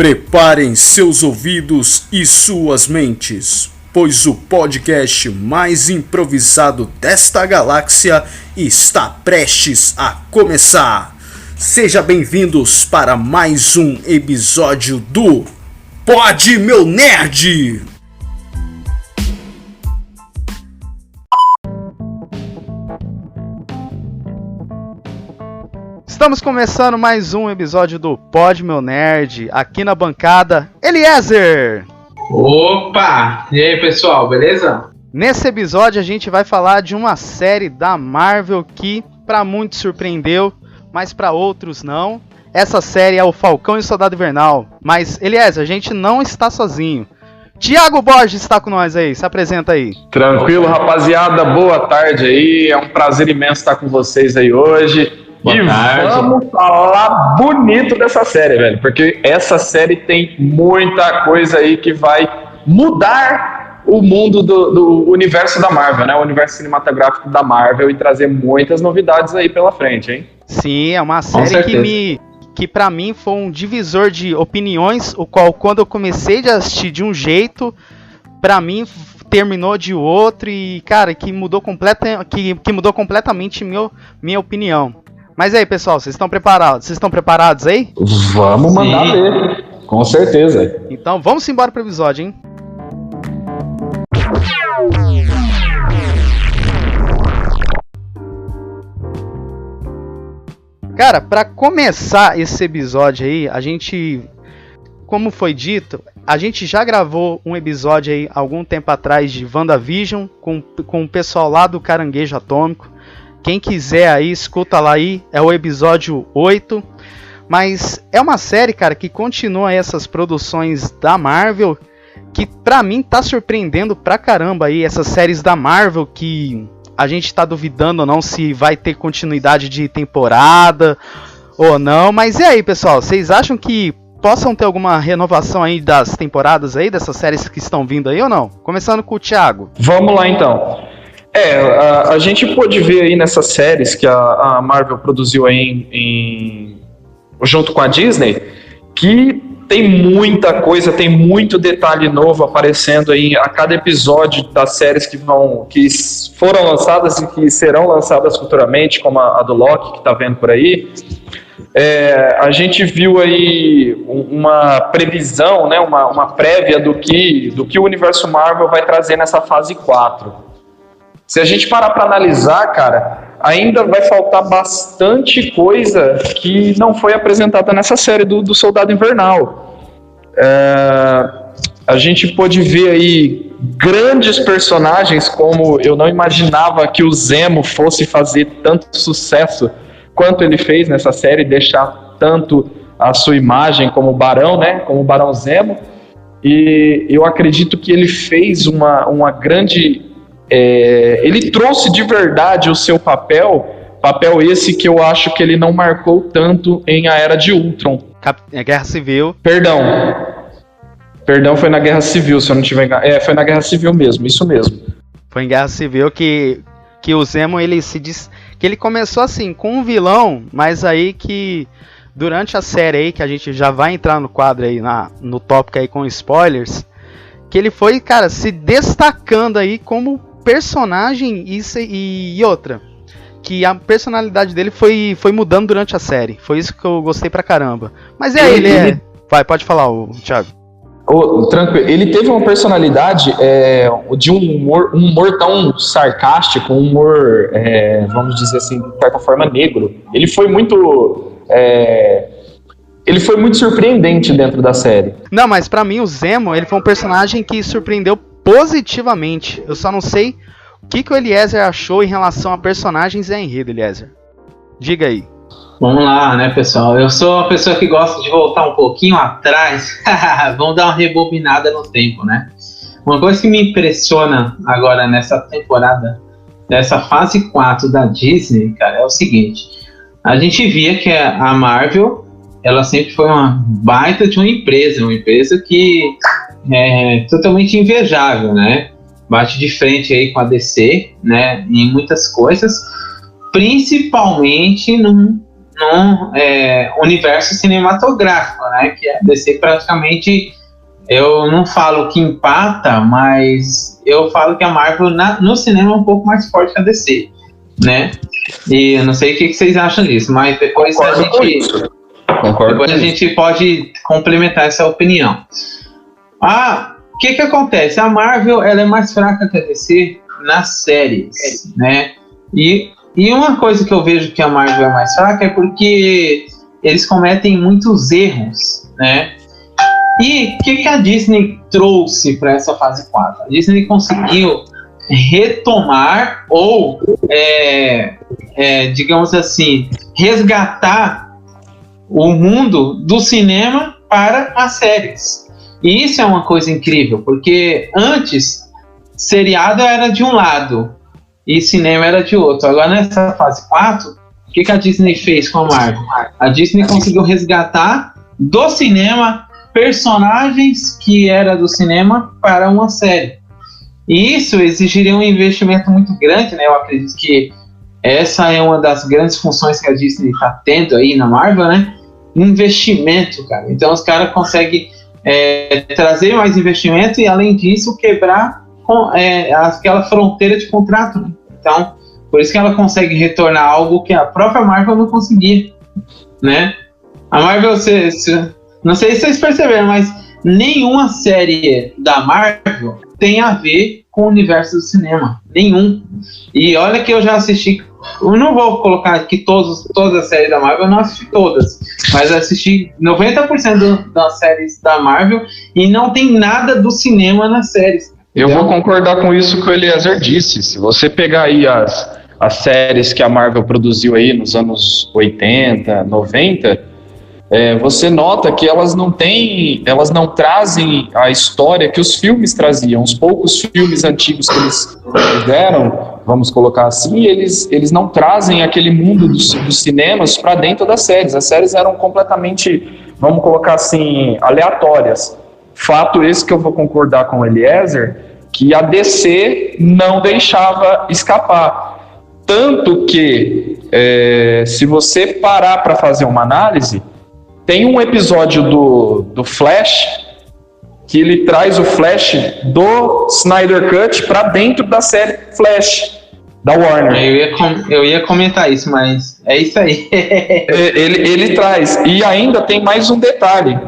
Preparem seus ouvidos e suas mentes, pois o podcast mais improvisado desta galáxia está prestes a começar. Sejam bem-vindos para mais um episódio do Pod Meu Nerd! Estamos começando mais um episódio do Pod Meu Nerd, aqui na bancada, Eliezer! Opa! E aí, pessoal, beleza? Nesse episódio a gente vai falar de uma série da Marvel que para muitos surpreendeu, mas para outros não. Essa série é o Falcão e o Soldado Invernal, mas Eliezer, a gente não está sozinho. Tiago Borges está com nós aí, se apresenta aí. Tranquilo, rapaziada, boa tarde aí, é um prazer imenso estar com vocês aí hoje. Boa tarde. Vamos falar bonito dessa série, velho, porque essa série tem muita coisa aí que vai mudar o mundo do universo da Marvel, né? O universo cinematográfico da Marvel e trazer muitas novidades aí pela frente, hein? Sim, é uma série que pra mim foi um divisor de opiniões, o qual quando eu comecei a assistir de um jeito, pra mim terminou de outro e, cara, que mudou completamente minha opinião. Mas aí, pessoal, vocês estão preparados? Vocês estão preparados aí? Vamos mandar ver, com certeza. Então vamos embora pro episódio, hein? Cara, pra começar esse episódio aí, a gente, como foi dito, a gente já gravou um episódio aí algum tempo atrás de WandaVision com o pessoal lá do Caranguejo Atômico. Quem quiser aí, escuta lá aí, é o episódio 8. Mas é uma série, cara, que continua essas produções da Marvel, que pra mim tá surpreendendo pra caramba aí, essas séries da Marvel que a gente tá duvidando ou não se vai ter continuidade de temporada ou não. Mas e aí, pessoal, vocês acham que possam ter alguma renovação aí das temporadas aí, dessas séries que estão vindo aí ou não? Começando com o Thiago. Vamos lá então. A gente pôde ver aí nessas séries que a Marvel produziu aí junto com a Disney, que tem muita coisa, tem muito detalhe novo aparecendo aí a cada episódio das séries que foram lançadas e que serão lançadas futuramente, como a do Loki, que tá vendo por aí. A gente viu aí uma previsão, né, uma prévia do que o universo Marvel vai trazer nessa fase 4. Se a gente parar para analisar, cara, ainda vai faltar bastante coisa que não foi apresentada nessa série do Soldado Invernal. A gente pôde ver aí grandes personagens, como eu não imaginava que o Zemo fosse fazer tanto sucesso quanto ele fez nessa série, deixar tanto a sua imagem como Barão, né, como Barão Zemo. E eu acredito que ele fez uma grande... ele trouxe de verdade o seu papel esse que eu acho que ele não marcou tanto em A Era de Ultron. Guerra Civil. Perdão, foi na Guerra Civil, se eu não tiver enganado. Foi na Guerra Civil mesmo, isso mesmo. Foi em Guerra Civil que o Zemo, ele se diz que ele começou assim, com um vilão, mas aí que durante a série aí, que a gente já vai entrar no quadro aí, no tópico aí com spoilers, que ele foi, cara, se destacando aí como personagem e outra, que a personalidade dele foi mudando durante a série. Foi isso que eu gostei pra caramba. Mas Vai, pode falar, Thiago. Tranquilo. Ele teve uma personalidade de um humor tão sarcástico, um humor, vamos dizer assim, de certa forma negro. Ele foi muito surpreendente dentro da série. Não, mas pra mim o Zemo, ele foi um personagem que surpreendeu positivamente. Eu só não sei o que o Eliezer achou em relação a personagens e a enredo, Eliezer. Diga aí. Vamos lá, né, pessoal? Eu sou uma pessoa que gosta de voltar um pouquinho atrás. Vamos dar uma rebobinada no tempo, né? Uma coisa que me impressiona agora nessa temporada, nessa fase 4 da Disney, cara, é o seguinte. A gente via que a Marvel, ela sempre foi uma baita de uma empresa que é totalmente invejável, né? Bate de frente aí com a DC, né? Em muitas coisas, principalmente num universo cinematográfico, né? Que a DC praticamente, eu não falo que empata, mas eu falo que a Marvel no cinema é um pouco mais forte que a DC, né? E eu não sei o que vocês acham disso, mas depois a gente pode complementar essa opinião. O que acontece? A Marvel, ela é mais fraca que a DC nas séries, né? E uma coisa que eu vejo que a Marvel é mais fraca é porque eles cometem muitos erros, né? E o que a Disney trouxe para essa fase 4? A Disney conseguiu retomar ou, digamos assim, resgatar o mundo do cinema para as séries. E isso é uma coisa incrível, porque antes seriado era de um lado e cinema era de outro. Agora nessa fase 4, o que a Disney fez com a Marvel? A Disney conseguiu resgatar do cinema personagens que era do cinema para uma série. E isso exigiria um investimento muito grande, né? Eu acredito que essa é uma das grandes funções que a Disney está tendo aí na Marvel, né? Investimento, cara. Então os caras conseguem trazer mais investimento e, além disso, quebrar aquela fronteira de contrato, né? Então, por isso que ela consegue retornar algo que a própria Marvel não conseguia, né? A Marvel, não sei se vocês perceberam, mas nenhuma série da Marvel tem a ver com o universo do cinema. Nenhum. E olha que eu já assisti, eu não vou colocar aqui todas as séries da Marvel, eu não assisti todas, mas assisti 90% das séries da Marvel e não tem nada do cinema nas séries. Eu vou concordar com isso que o Eliezer disse. Se você pegar aí as séries que a Marvel produziu aí nos anos 80, 90, você nota que elas não trazem a história que os filmes traziam. Os poucos filmes antigos que eles fizeram, vamos colocar assim, eles não trazem aquele mundo dos cinemas para dentro das séries. As séries eram completamente, vamos colocar assim, aleatórias. Fato esse que eu vou concordar com o Eliezer, que a DC não deixava escapar. Tanto que, se você parar para fazer uma análise, tem um episódio do Flash que ele traz o Flash do Snyder Cut para dentro da série Flash da Warner. Eu ia comentar isso, mas é isso aí. ele traz. E ainda tem mais um detalhe.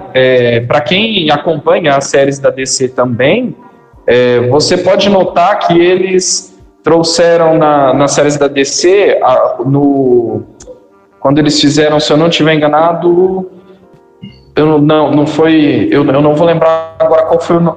Para quem acompanha as séries da DC também, você pode notar que eles trouxeram nas séries da DC, quando eles fizeram, se eu não estiver enganado, eu não vou lembrar agora qual foi o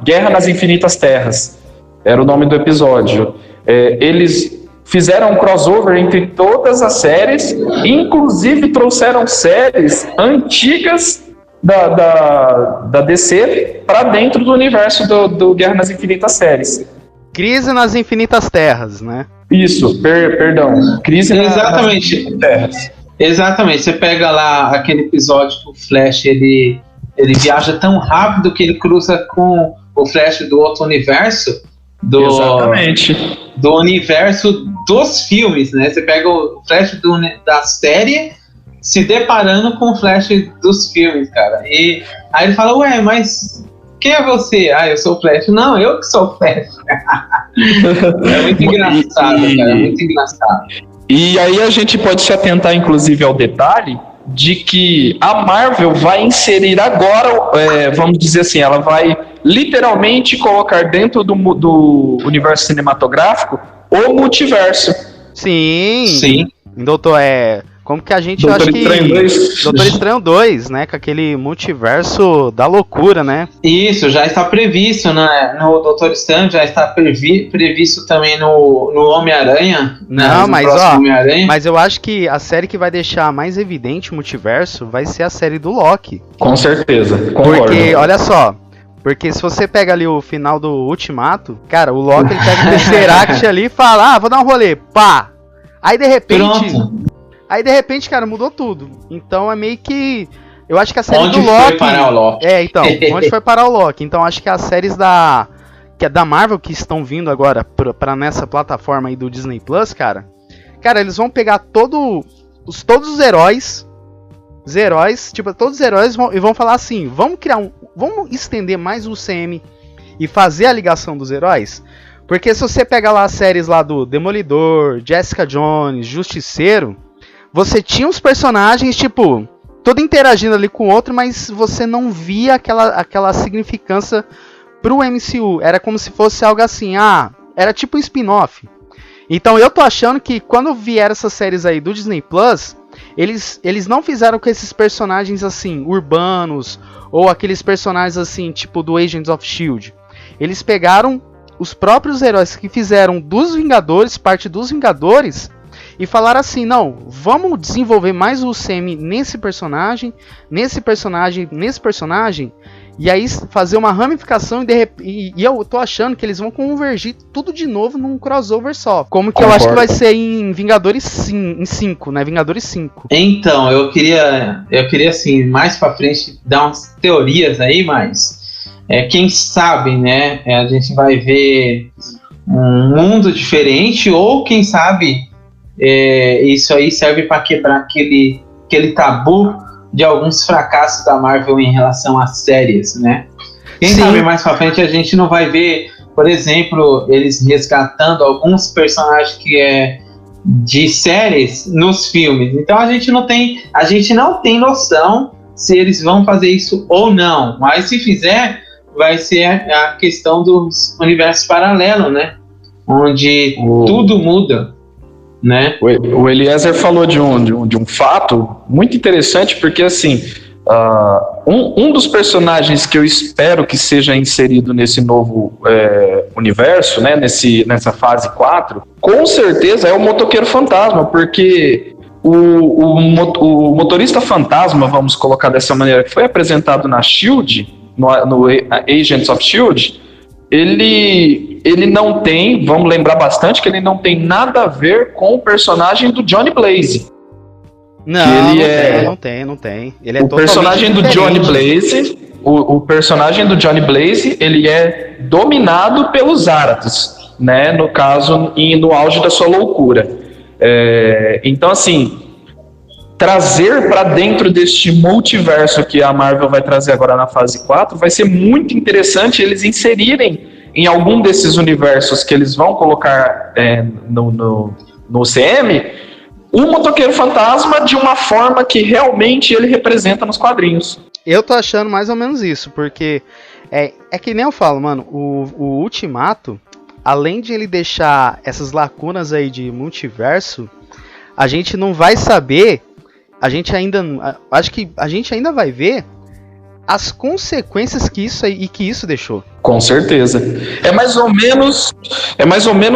Guerra nas Infinitas Terras, era o nome do episódio. Eles fizeram um crossover entre todas as séries, inclusive trouxeram séries antigas da DC para dentro do universo do Guerra nas Infinitas Séries. Crise nas Infinitas Terras, né? Isso, perdão. Crise nas Infinitas Terras. Exatamente, você pega lá aquele episódio que o Flash ele viaja tão rápido que ele cruza com o Flash do outro universo, exatamente, do universo dos filmes, né? Você pega o Flash da série se deparando com o Flash dos filmes, cara. E aí ele fala, ué, mas quem é você? Eu sou o Flash. Não, eu que sou o Flash. É muito engraçado, cara, é muito engraçado. E aí a gente pode se atentar, inclusive, ao detalhe de que a Marvel vai inserir agora, vamos dizer assim, ela vai literalmente colocar dentro do universo cinematográfico o multiverso. Sim. Doutor, como que a gente acha que... Doutor Estranho 2, né? Com aquele multiverso da loucura, né? Isso, já está previsto, né? No Doutor Estranho, já está previsto também no Homem-Aranha. Não, mas eu acho que a série que vai deixar mais evidente o multiverso vai ser a série do Loki. Com certeza, concordo. Porque, olha só, porque se você pega ali o final do Ultimato, cara, o Loki ele pega o Tesseract ali e fala, vou dar um rolê, pá! Aí de repente, cara, mudou tudo. Então é meio que... Eu acho que a série onde do Loki... Onde foi parar o Loki? Onde foi parar o Loki? Então acho que as séries que é da Marvel que estão vindo agora pra nessa plataforma aí do Disney Plus, cara, eles vão pegar todo todos os heróis, tipo, todos os heróis vão falar assim, vamos estender mais o UCM e fazer a ligação dos heróis? Porque se você pega lá as séries lá do Demolidor, Jessica Jones, Justiceiro, você tinha os personagens, tipo, todo interagindo ali com o outro, mas você não via aquela significância pro MCU. Era como se fosse algo assim, era tipo um spin-off. Então eu tô achando que quando vieram essas séries aí do Disney Plus, eles não fizeram com esses personagens assim, urbanos, ou aqueles personagens assim, tipo do Agents of S.H.I.E.L.D. Eles pegaram os próprios heróis que fizeram dos Vingadores, parte dos Vingadores, e falaram assim, não, vamos desenvolver mais o UCM nesse personagem, e aí fazer uma ramificação e eu tô achando que eles vão convergir tudo de novo num crossover só. Como que Concordo. Eu acho que vai ser em Vingadores 5, né? Vingadores 5. Então, eu queria assim, mais pra frente dar umas teorias aí, mas quem sabe, né? A gente vai ver um mundo diferente, ou quem sabe isso aí serve para quebrar aquele tabu de alguns fracassos da Marvel em relação às séries, né? Quem Sim. sabe mais pra frente a gente não vai ver, por exemplo, eles resgatando alguns personagens que de séries nos filmes. Então a gente não tem noção se eles vão fazer isso ou não. Mas se fizer, vai ser a questão dos universos paralelos, né? Onde tudo muda. Né? O Eliezer falou de um fato muito interessante, porque assim, um dos personagens que eu espero que seja inserido nesse novo universo, né, nessa fase 4, com certeza é o Motoqueiro Fantasma, porque o motorista fantasma, vamos colocar dessa maneira, que foi apresentado na S.H.I.E.L.D., no Agents of S.H.I.E.L.D., ele não tem, vamos lembrar bastante, que ele não tem nada a ver com o personagem do Johnny Blaze. Não tem. Ele é o personagem do Johnny Blaze, o personagem do Johnny Blaze, ele é dominado pelos Zarathos, né? No caso, no auge da sua loucura. Então, assim, trazer para dentro deste multiverso que a Marvel vai trazer agora na fase 4, vai ser muito interessante eles inserirem em algum desses universos que eles vão colocar no UCM, o Motoqueiro Fantasma de uma forma que realmente ele representa nos quadrinhos. Eu tô achando mais ou menos isso, porque é que nem eu falo, mano, o Ultimato, além de ele deixar essas lacunas aí de multiverso, a gente não vai saber, acho que a gente ainda vai ver as consequências que isso deixou. Com certeza. É mais ou menos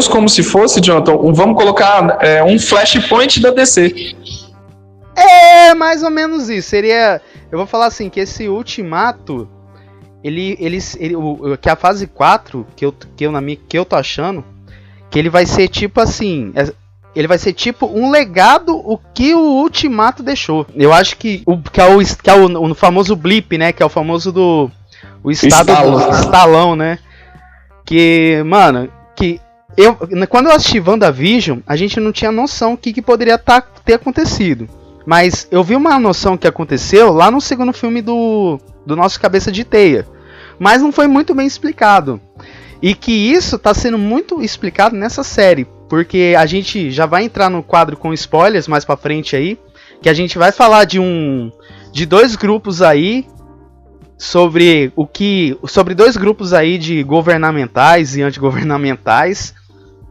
como se fosse, Jonathan, vamos colocar um flashpoint da DC. É mais ou menos isso. Eu vou falar assim, que esse Ultimato, que a fase 4, que eu tô achando, que ele vai ser tipo assim, ele vai ser tipo um legado o que o Ultimato deixou. Eu acho que é o famoso blip, né? Que é o famoso o estado do estalão, né? Que, mano, quando eu assisti WandaVision, a gente não tinha noção do que poderia ter acontecido. Mas eu vi uma noção que aconteceu lá no segundo filme do nosso Cabeça de Teia. Mas não foi muito bem explicado. E que isso tá sendo muito explicado nessa série. Porque a gente já vai entrar no quadro com spoilers mais pra frente aí. Que a gente vai falar de dois grupos aí. Sobre dois grupos aí de governamentais e antigovernamentais.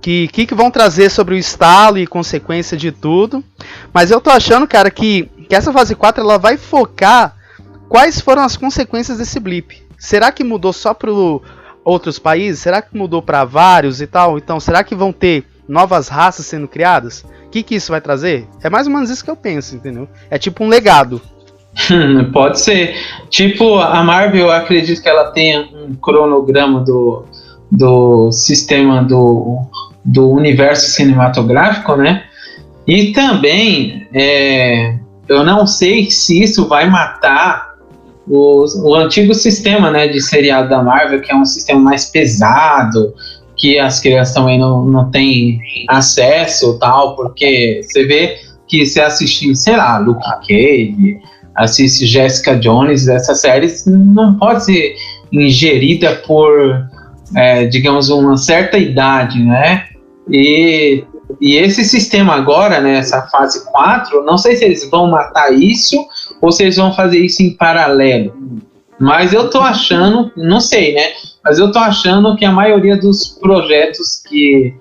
Que vão trazer sobre o estalo e consequência de tudo. Mas eu tô achando, cara, que essa fase 4 ela vai focar quais foram as consequências desse blip. Será que mudou só para outros países? Será que mudou para vários e tal? Então, será que vão ter novas raças sendo criadas? O que isso vai trazer? É mais ou menos isso que eu penso, entendeu? É tipo um legado. Pode ser. Tipo, a Marvel, eu acredito que ela tenha um cronograma do sistema do universo cinematográfico, né? E também, eu não sei se isso vai matar o antigo sistema, né, de seriado da Marvel, que é um sistema mais pesado, que as crianças também não têm acesso, tal, porque você vê que você assistir, sei lá, Luke Cage, assiste Jessica Jones, essas séries não pode ser ingerida por, digamos, uma certa idade, né? E esse sistema agora, né, essa fase 4, não sei se eles vão matar isso ou se eles vão fazer isso em paralelo. Mas eu tô achando, não sei, né? Mas eu tô achando que a maioria dos projetos que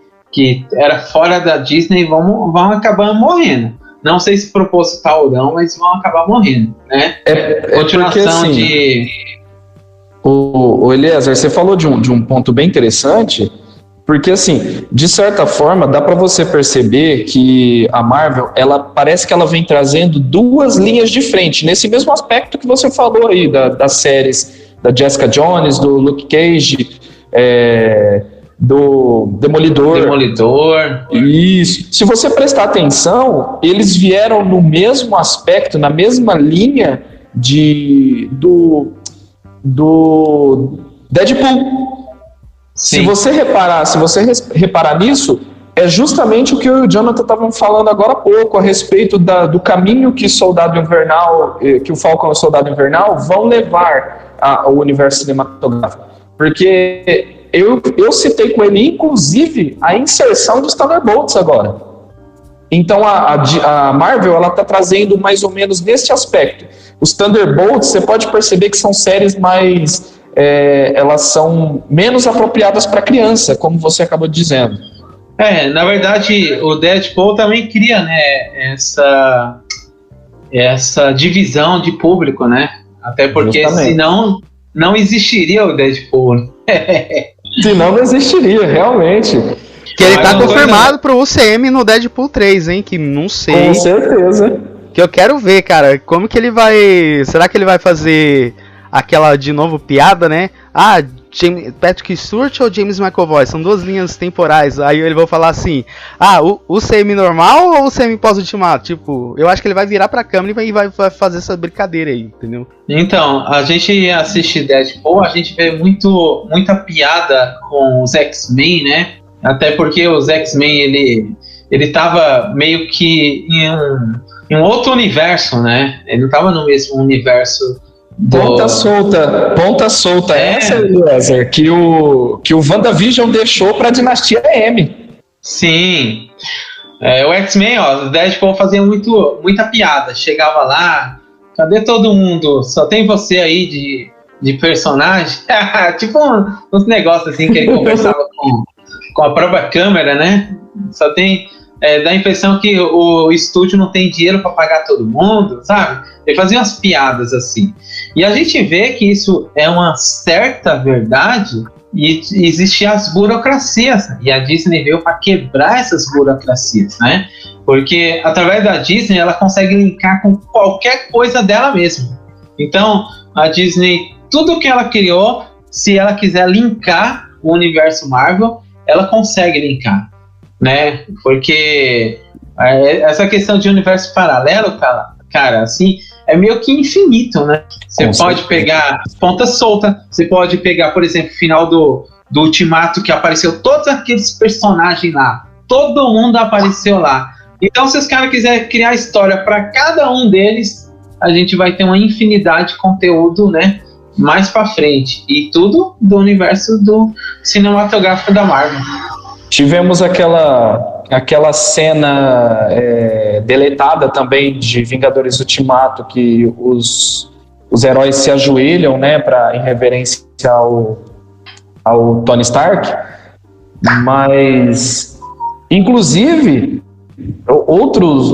era fora da Disney vão acabar morrendo. Não sei se proposital ou não, mas vão acabar morrendo, né? Continuação porque, assim, de... O Eliezer, você falou de um ponto bem interessante, porque, assim, de certa forma, dá para você perceber que a Marvel, ela parece que ela vem trazendo duas linhas de frente, nesse mesmo aspecto que você falou aí, das séries da Jessica Jones, do Luke Cage, do Demolidor. Isso. Se você prestar atenção, eles vieram no mesmo aspecto, na mesma linha do Deadpool. Sim. Se você reparar nisso, é justamente o que eu e o Jonathan estavam falando agora há pouco, a respeito do caminho que Soldado Invernal, que o Falcão e o Soldado Invernal vão levar ao universo cinematográfico. Porque eu citei com ele, inclusive, a inserção dos Thunderbolts agora. Então a Marvel, ela está trazendo mais ou menos neste aspecto. Os Thunderbolts, você pode perceber que são séries mais... elas são menos apropriadas para criança, como você acabou dizendo. Na verdade, o Deadpool também cria, né, essa divisão de público, né? Até porque justamente, senão não existiria o Deadpool. Senão não existiria, realmente. Que ele tá confirmado pro UCM no Deadpool 3, hein? Que não sei. Com certeza. Que eu quero ver, cara. Como que ele vai... Será que ele vai fazer aquela, de novo, piada, né? Patrick Stewart ou James McAvoy? São duas linhas temporais. Aí ele vai falar assim, o CM normal ou o CM pós-ultimato? Tipo, eu acho que ele vai virar pra câmera e vai fazer essa brincadeira aí, entendeu? Então, a gente assiste Deadpool, a gente vê muita piada com os X-Men, né? Até porque os X-Men, ele tava meio que em um outro universo, né? Ele não tava no mesmo universo. Ponta solta. Essa, Eliezer, que o WandaVision deixou pra Dinastia M. Sim. O X-Men, o Deadpool fazia muita piada. Chegava lá, cadê todo mundo? Só tem você aí de personagem. Tipo uns negócios assim que ele conversava com a própria câmera, né? Só tem... dá a impressão que o estúdio não tem dinheiro para pagar todo mundo, sabe? Ele fazia umas piadas assim. E a gente vê que isso é uma certa verdade e existiam as burocracias. E a Disney veio para quebrar essas burocracias, né? Porque através da Disney ela consegue linkar com qualquer coisa dela mesma. Então, a Disney, tudo que ela criou, se ela quiser linkar o universo Marvel, ela consegue linkar, né? Porque essa questão de universo paralelo, cara, assim, é meio que infinito, né? Você pode pegar ponta solta, você pode pegar, por exemplo, o final do Ultimato, que apareceu todos aqueles personagens lá, todo mundo apareceu lá. Então, se os caras quiserem criar história para cada um deles, a gente vai ter uma infinidade de conteúdo, né? Mais para frente. E tudo do universo do cinematográfico da Marvel. Tivemos aquela cena deletada também de Vingadores Ultimato, que os heróis se ajoelham, né, em reverência ao Tony Stark. Mas, inclusive, outra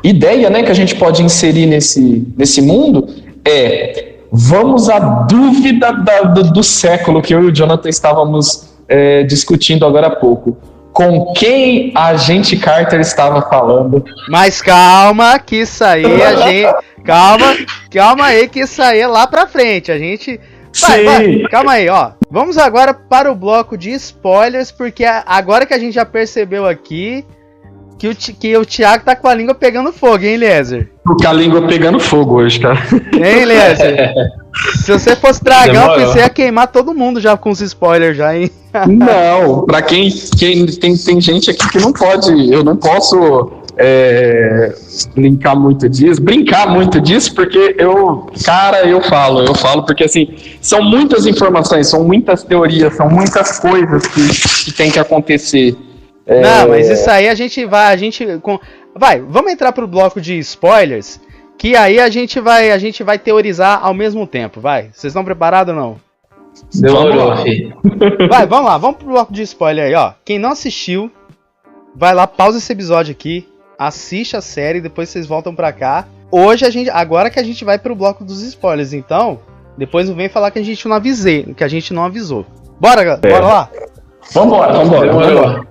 ideia, né, que a gente pode inserir nesse mundo vamos à dúvida do século que eu e o Jonathan estávamos discutindo agora há pouco. Com quem a agente Carter estava falando? Mas calma, que isso aí a gente... Calma aí, que isso aí é lá pra frente. A gente... Vai, calma aí, ó. Vamos agora para o bloco de spoilers, porque agora que a gente já percebeu aqui que o Thiago tá com a língua pegando fogo, hein, Eliezer? Com a língua pegando fogo hoje, cara. Hein, Eliezer? Se você fosse dragão, você ia queimar todo mundo já com os spoilers já, hein? Não, pra quem tem gente aqui que não pode, eu não posso brincar muito disso, porque eu falo, porque assim, são muitas informações, são muitas teorias, são muitas coisas que tem que acontecer. Não, mas isso aí vamos entrar pro bloco de spoilers, que aí a gente vai teorizar ao mesmo tempo, vai. Vocês estão preparados ou não? Demorou, filho. Vamos lá, vamos pro bloco de spoiler aí, ó. Quem não assistiu, vai lá, pausa esse episódio aqui, assiste a série, depois vocês voltam pra cá. Agora que a gente vai pro bloco dos spoilers, então, depois não vem falar que a gente não avisou. Bora, galera, bora lá? Vambora.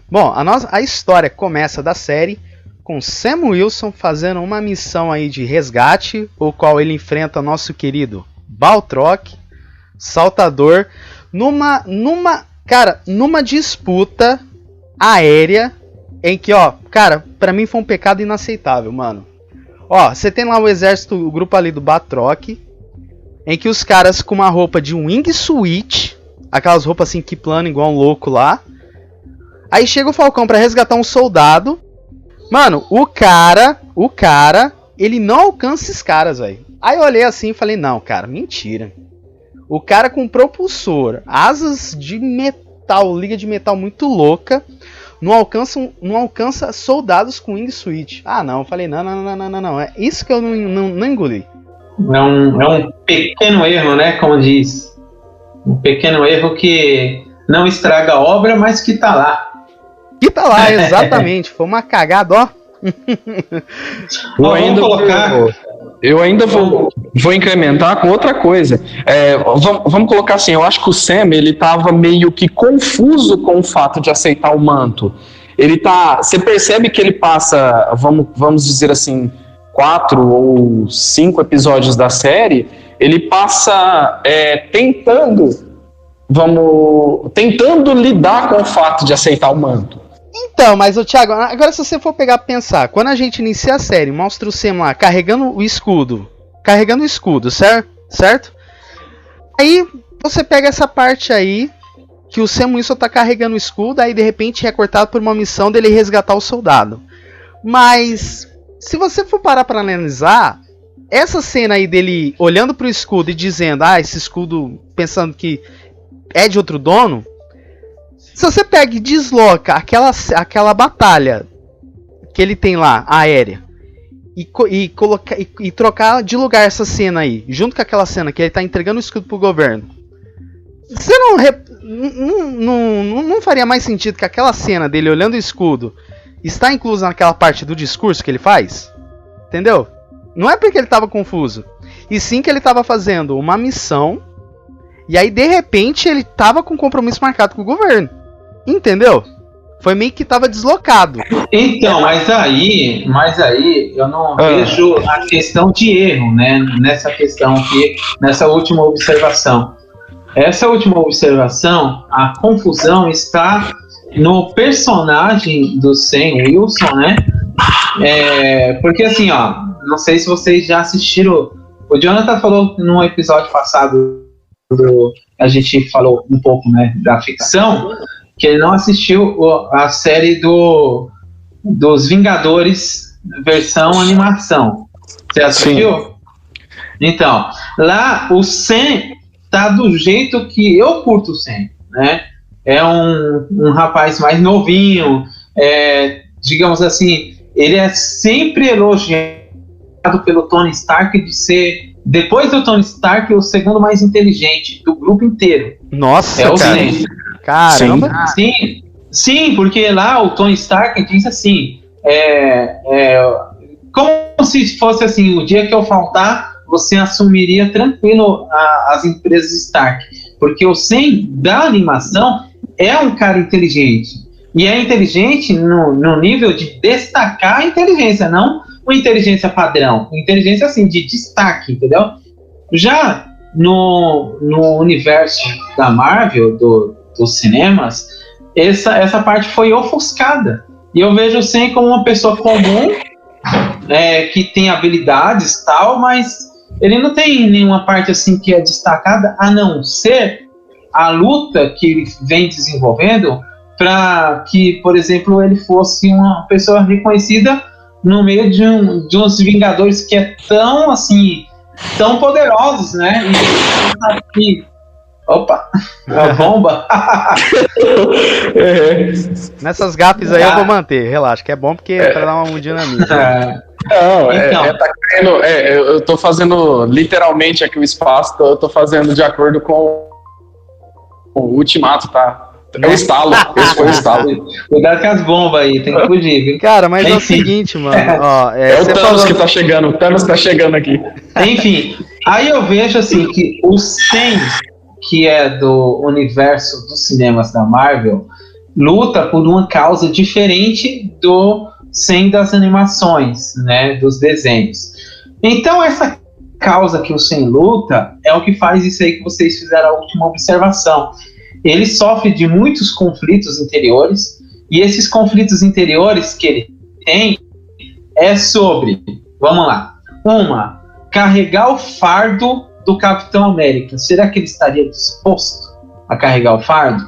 Bom, a história começa da série com Sam Wilson fazendo uma missão aí de resgate, o qual ele enfrenta nosso querido Baltrock, Saltador, numa disputa aérea em que, ó, cara, pra mim foi um pecado inaceitável, mano. Ó, você tem lá o exército, o grupo ali do Baltrock, em que os caras com uma roupa de wingsuit, aquelas roupas assim que plano igual um louco lá. Aí chega o Falcão pra resgatar um soldado. Mano, o cara, ele não alcança esses caras, velho. Aí eu olhei assim e falei, não, cara, mentira. O cara com propulsor, asas de metal, liga de metal muito louca, não alcança soldados com wingsuit. Ah, não, eu falei, não. É isso que eu não engoli. É um pequeno erro, né, como diz. Um pequeno erro que não estraga a obra, mas que tá lá. Que tá lá, exatamente. Foi uma cagada, ó. Eu ainda vou incrementar com outra coisa. Vamos colocar assim, eu acho que o Sam, ele tava meio que confuso com o fato de aceitar o manto. Você percebe que ele passa, vamos dizer assim, 4 ou 5 episódios da série, ele passa tentando lidar com o fato de aceitar o manto. Então, mas o Thiago, agora se você for pegar pra pensar, quando a gente inicia a série, mostra o Sam lá carregando o escudo, certo? Aí você pega essa parte aí, que o Sam Wilson tá carregando o escudo, aí de repente é cortado por uma missão dele resgatar o soldado. Mas, se você for parar pra analisar, essa cena aí dele olhando pro escudo e dizendo, esse escudo, pensando que é de outro dono, se você pega e desloca aquela batalha que ele tem lá, aérea, e trocar de lugar essa cena aí, junto com aquela cena que ele tá entregando o escudo pro governo, você não faria mais sentido que aquela cena dele olhando o escudo está inclusa naquela parte do discurso que ele faz? Entendeu? Não é porque ele tava confuso, e sim que ele tava fazendo uma missão, e aí de repente ele tava com um compromisso marcado com o governo. Entendeu? Foi meio que tava deslocado. Então, mas aí eu não vejo a questão de erro, né? Nessa questão aqui, nessa última observação. Essa última observação, a confusão está no personagem do Sam Wilson, né? Porque assim, ó, não sei se vocês já assistiram. O Jonathan falou num episódio passado, a gente falou um pouco, né, da ficção, que ele não assistiu a série dos Vingadores versão animação. Você assistiu? Sim. Então, lá o Sam tá do jeito que eu curto o Sam, né? É um rapaz mais novinho, digamos assim, ele é sempre elogiado pelo Tony Stark de ser, depois do Tony Stark, o segundo mais inteligente do grupo inteiro. Nossa, o Sam. Caramba! Sim, porque lá o Tony Stark diz assim, como se fosse assim, o dia que eu faltar, você assumiria tranquilo as empresas Stark, porque o Sam da animação é um cara inteligente, e é inteligente no nível de destacar a inteligência, não uma inteligência padrão, inteligência assim, de destaque, entendeu? Já no universo da Marvel, dos cinemas, essa parte foi ofuscada. E eu vejo o Sam como uma pessoa comum, que tem habilidades e tal, mas ele não tem nenhuma parte assim que é destacada, a não ser a luta que ele vem desenvolvendo para que, por exemplo, ele fosse uma pessoa reconhecida no meio de uns Vingadores que é tão, assim, tão poderosos, né? E opa, a bomba. Nessas gafes aí eu vou manter, relaxa, que é bom porque é pra dar um dinamismo. Não, então. Eu tô fazendo literalmente aqui o espaço, eu tô fazendo de acordo com o Ultimato, tá? É o estalo, esse foi o estalo. Cuidado com as bombas aí, tem que fugir, viu? Cara, mas é o seguinte, mano. Ó, o Thanos que tá chegando, o Thanos tá chegando aqui. Enfim, aí eu vejo assim que o Sam, que é do universo dos cinemas da Marvel, luta por uma causa diferente do Sam das animações, né, dos desenhos. Então essa causa que o Sam luta é o que faz isso aí que vocês fizeram a última observação. Ele sofre de muitos conflitos interiores, e esses conflitos interiores que ele tem é sobre, vamos lá, carregar o fardo do Capitão América. Será que ele estaria disposto a carregar o fardo?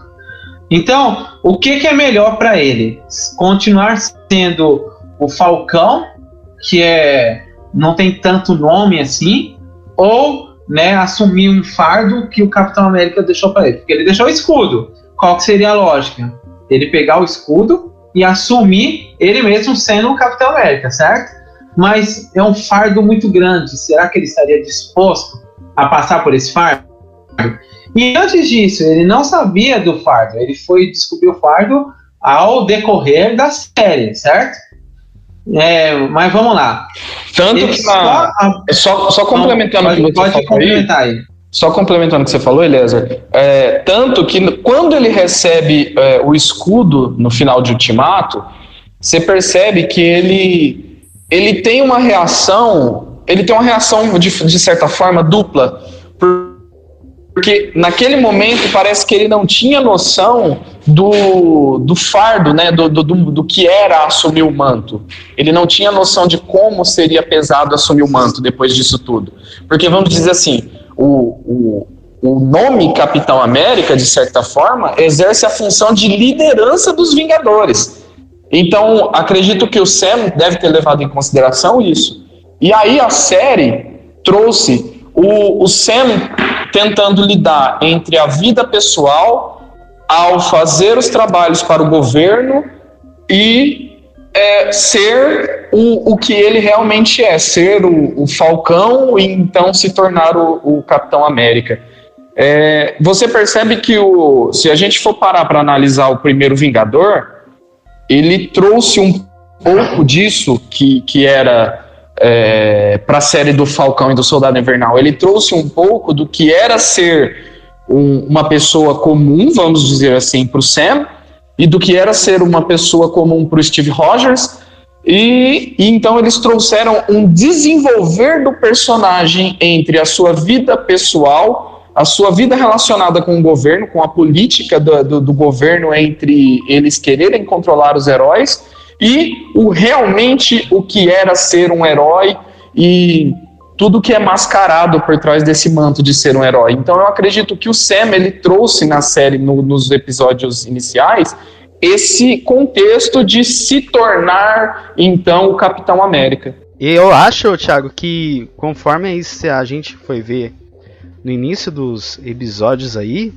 Então, o que é melhor para ele? Continuar sendo o Falcão, que não tem tanto nome assim, ou, né, assumir um fardo que o Capitão América deixou para ele? Porque ele deixou o escudo. Qual que seria a lógica? Ele pegar o escudo e assumir ele mesmo sendo o Capitão América, certo? Mas é um fardo muito grande. Será que ele estaria disposto a passar por esse fardo? E antes disso, ele não sabia do fardo. Ele foi descobrir o fardo ao decorrer da série, certo? Mas vamos lá. Tanto que só complementando o que você falou complementar aí. Só complementando o que você falou, Eliezer, tanto que quando ele recebe o escudo no final de Ultimato, você percebe que ele tem uma reação, de certa forma dupla, porque naquele momento parece que ele não tinha noção do fardo, né, do que era assumir o manto. Ele não tinha noção de como seria pesado assumir o manto depois disso tudo. Porque vamos dizer assim, o nome Capitão América, de certa forma, exerce a função de liderança dos Vingadores. Então, acredito que o Sam deve ter levado em consideração isso. E aí a série trouxe o Sam tentando lidar entre a vida pessoal ao fazer os trabalhos para o governo e ser o que ele realmente é, ser o Falcão e então se tornar o Capitão América. Você percebe que se a gente for parar para analisar o primeiro Vingador, ele trouxe um pouco disso que era para a série do Falcão e do Soldado Invernal. Ele trouxe um pouco do que era ser uma pessoa comum, vamos dizer assim, para o Sam, e do que era ser uma pessoa comum para o Steve Rogers, e então eles trouxeram um desenvolver do personagem entre a sua vida pessoal, a sua vida relacionada com o governo, com a política do governo entre eles quererem controlar os heróis, e realmente o que era ser um herói e tudo que é mascarado por trás desse manto de ser um herói. Então eu acredito que o Sam, ele trouxe na série, nos episódios iniciais, esse contexto de se tornar, então, o Capitão América. E eu acho, Thiago, que conforme isso a gente foi ver no início dos episódios aí,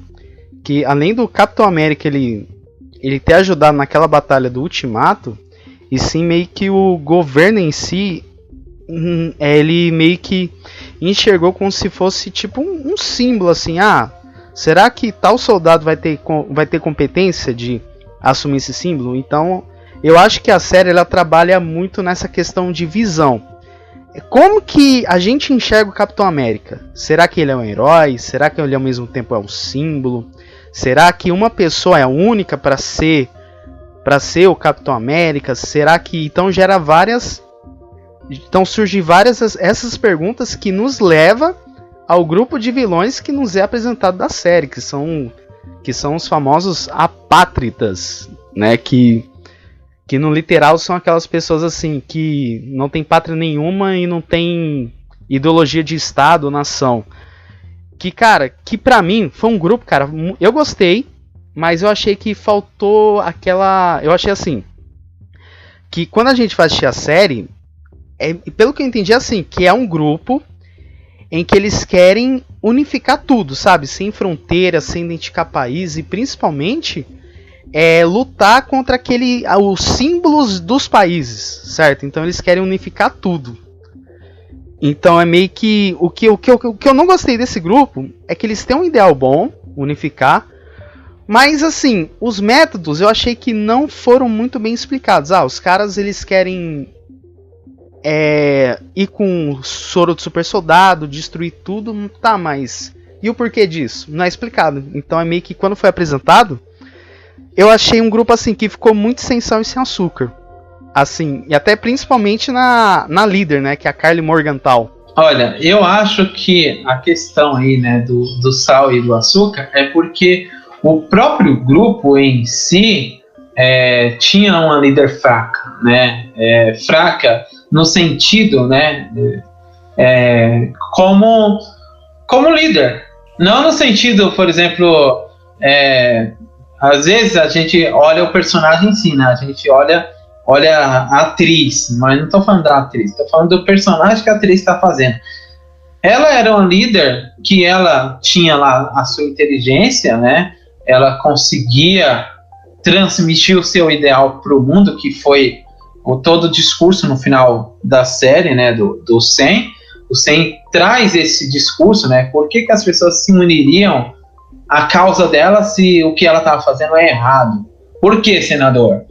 que além do Capitão América ele ter ajudado naquela batalha do Ultimato, e sim meio que o governo em si, ele meio que enxergou como se fosse tipo um símbolo assim, será que tal soldado vai ter competência de assumir esse símbolo? Então eu acho que a série ela trabalha muito nessa questão de visão. Como que a gente enxerga o Capitão América? Será que ele é um herói? Será que ele ao mesmo tempo é um símbolo? Será que uma pessoa é única para ser o Capitão América? Será que então gera várias... Então surgem várias essas perguntas que nos leva ao grupo de vilões que nos é apresentado da série, que são os famosos apátridas, né? Que no literal são aquelas pessoas assim que não tem pátria nenhuma e não tem ideologia de Estado ou nação. Que, cara, que pra mim foi um grupo, cara, eu gostei, mas eu achei que faltou aquela... Eu achei assim, que quando a gente vai assistir a série, pelo que eu entendi, assim, que é um grupo em que eles querem unificar tudo, sabe? Sem fronteiras, sem identificar país e principalmente lutar contra os símbolos dos países, certo? Então eles querem unificar tudo. Então é meio que o que eu não gostei desse grupo é que eles têm um ideal bom, unificar, mas assim, os métodos eu achei que não foram muito bem explicados. Os caras eles querem ir com o soro de super soldado, destruir tudo, tá, mas e o porquê disso? Não é explicado. Então é meio que quando foi apresentado, eu achei um grupo assim que ficou muito sem sal e sem açúcar. Assim, e até principalmente na líder, né, que é a Karli Morgenthau. Olha, eu acho que a questão aí, né, do sal e do açúcar é porque o próprio grupo em si tinha uma líder fraca, né, fraca no sentido, né, como líder, não no sentido, por exemplo, às vezes a gente olha o personagem em si, né, a gente olha a atriz, mas não estou falando da atriz, estou falando do personagem que a atriz está fazendo. Ela era uma líder que ela tinha lá a sua inteligência, né? Ela conseguia transmitir o seu ideal para o mundo, que foi todo o discurso no final da série, né? Do Sam. O Sam traz esse discurso, né? Por que as pessoas se uniriam à causa dela se o que ela estava fazendo é errado? Por que, senador?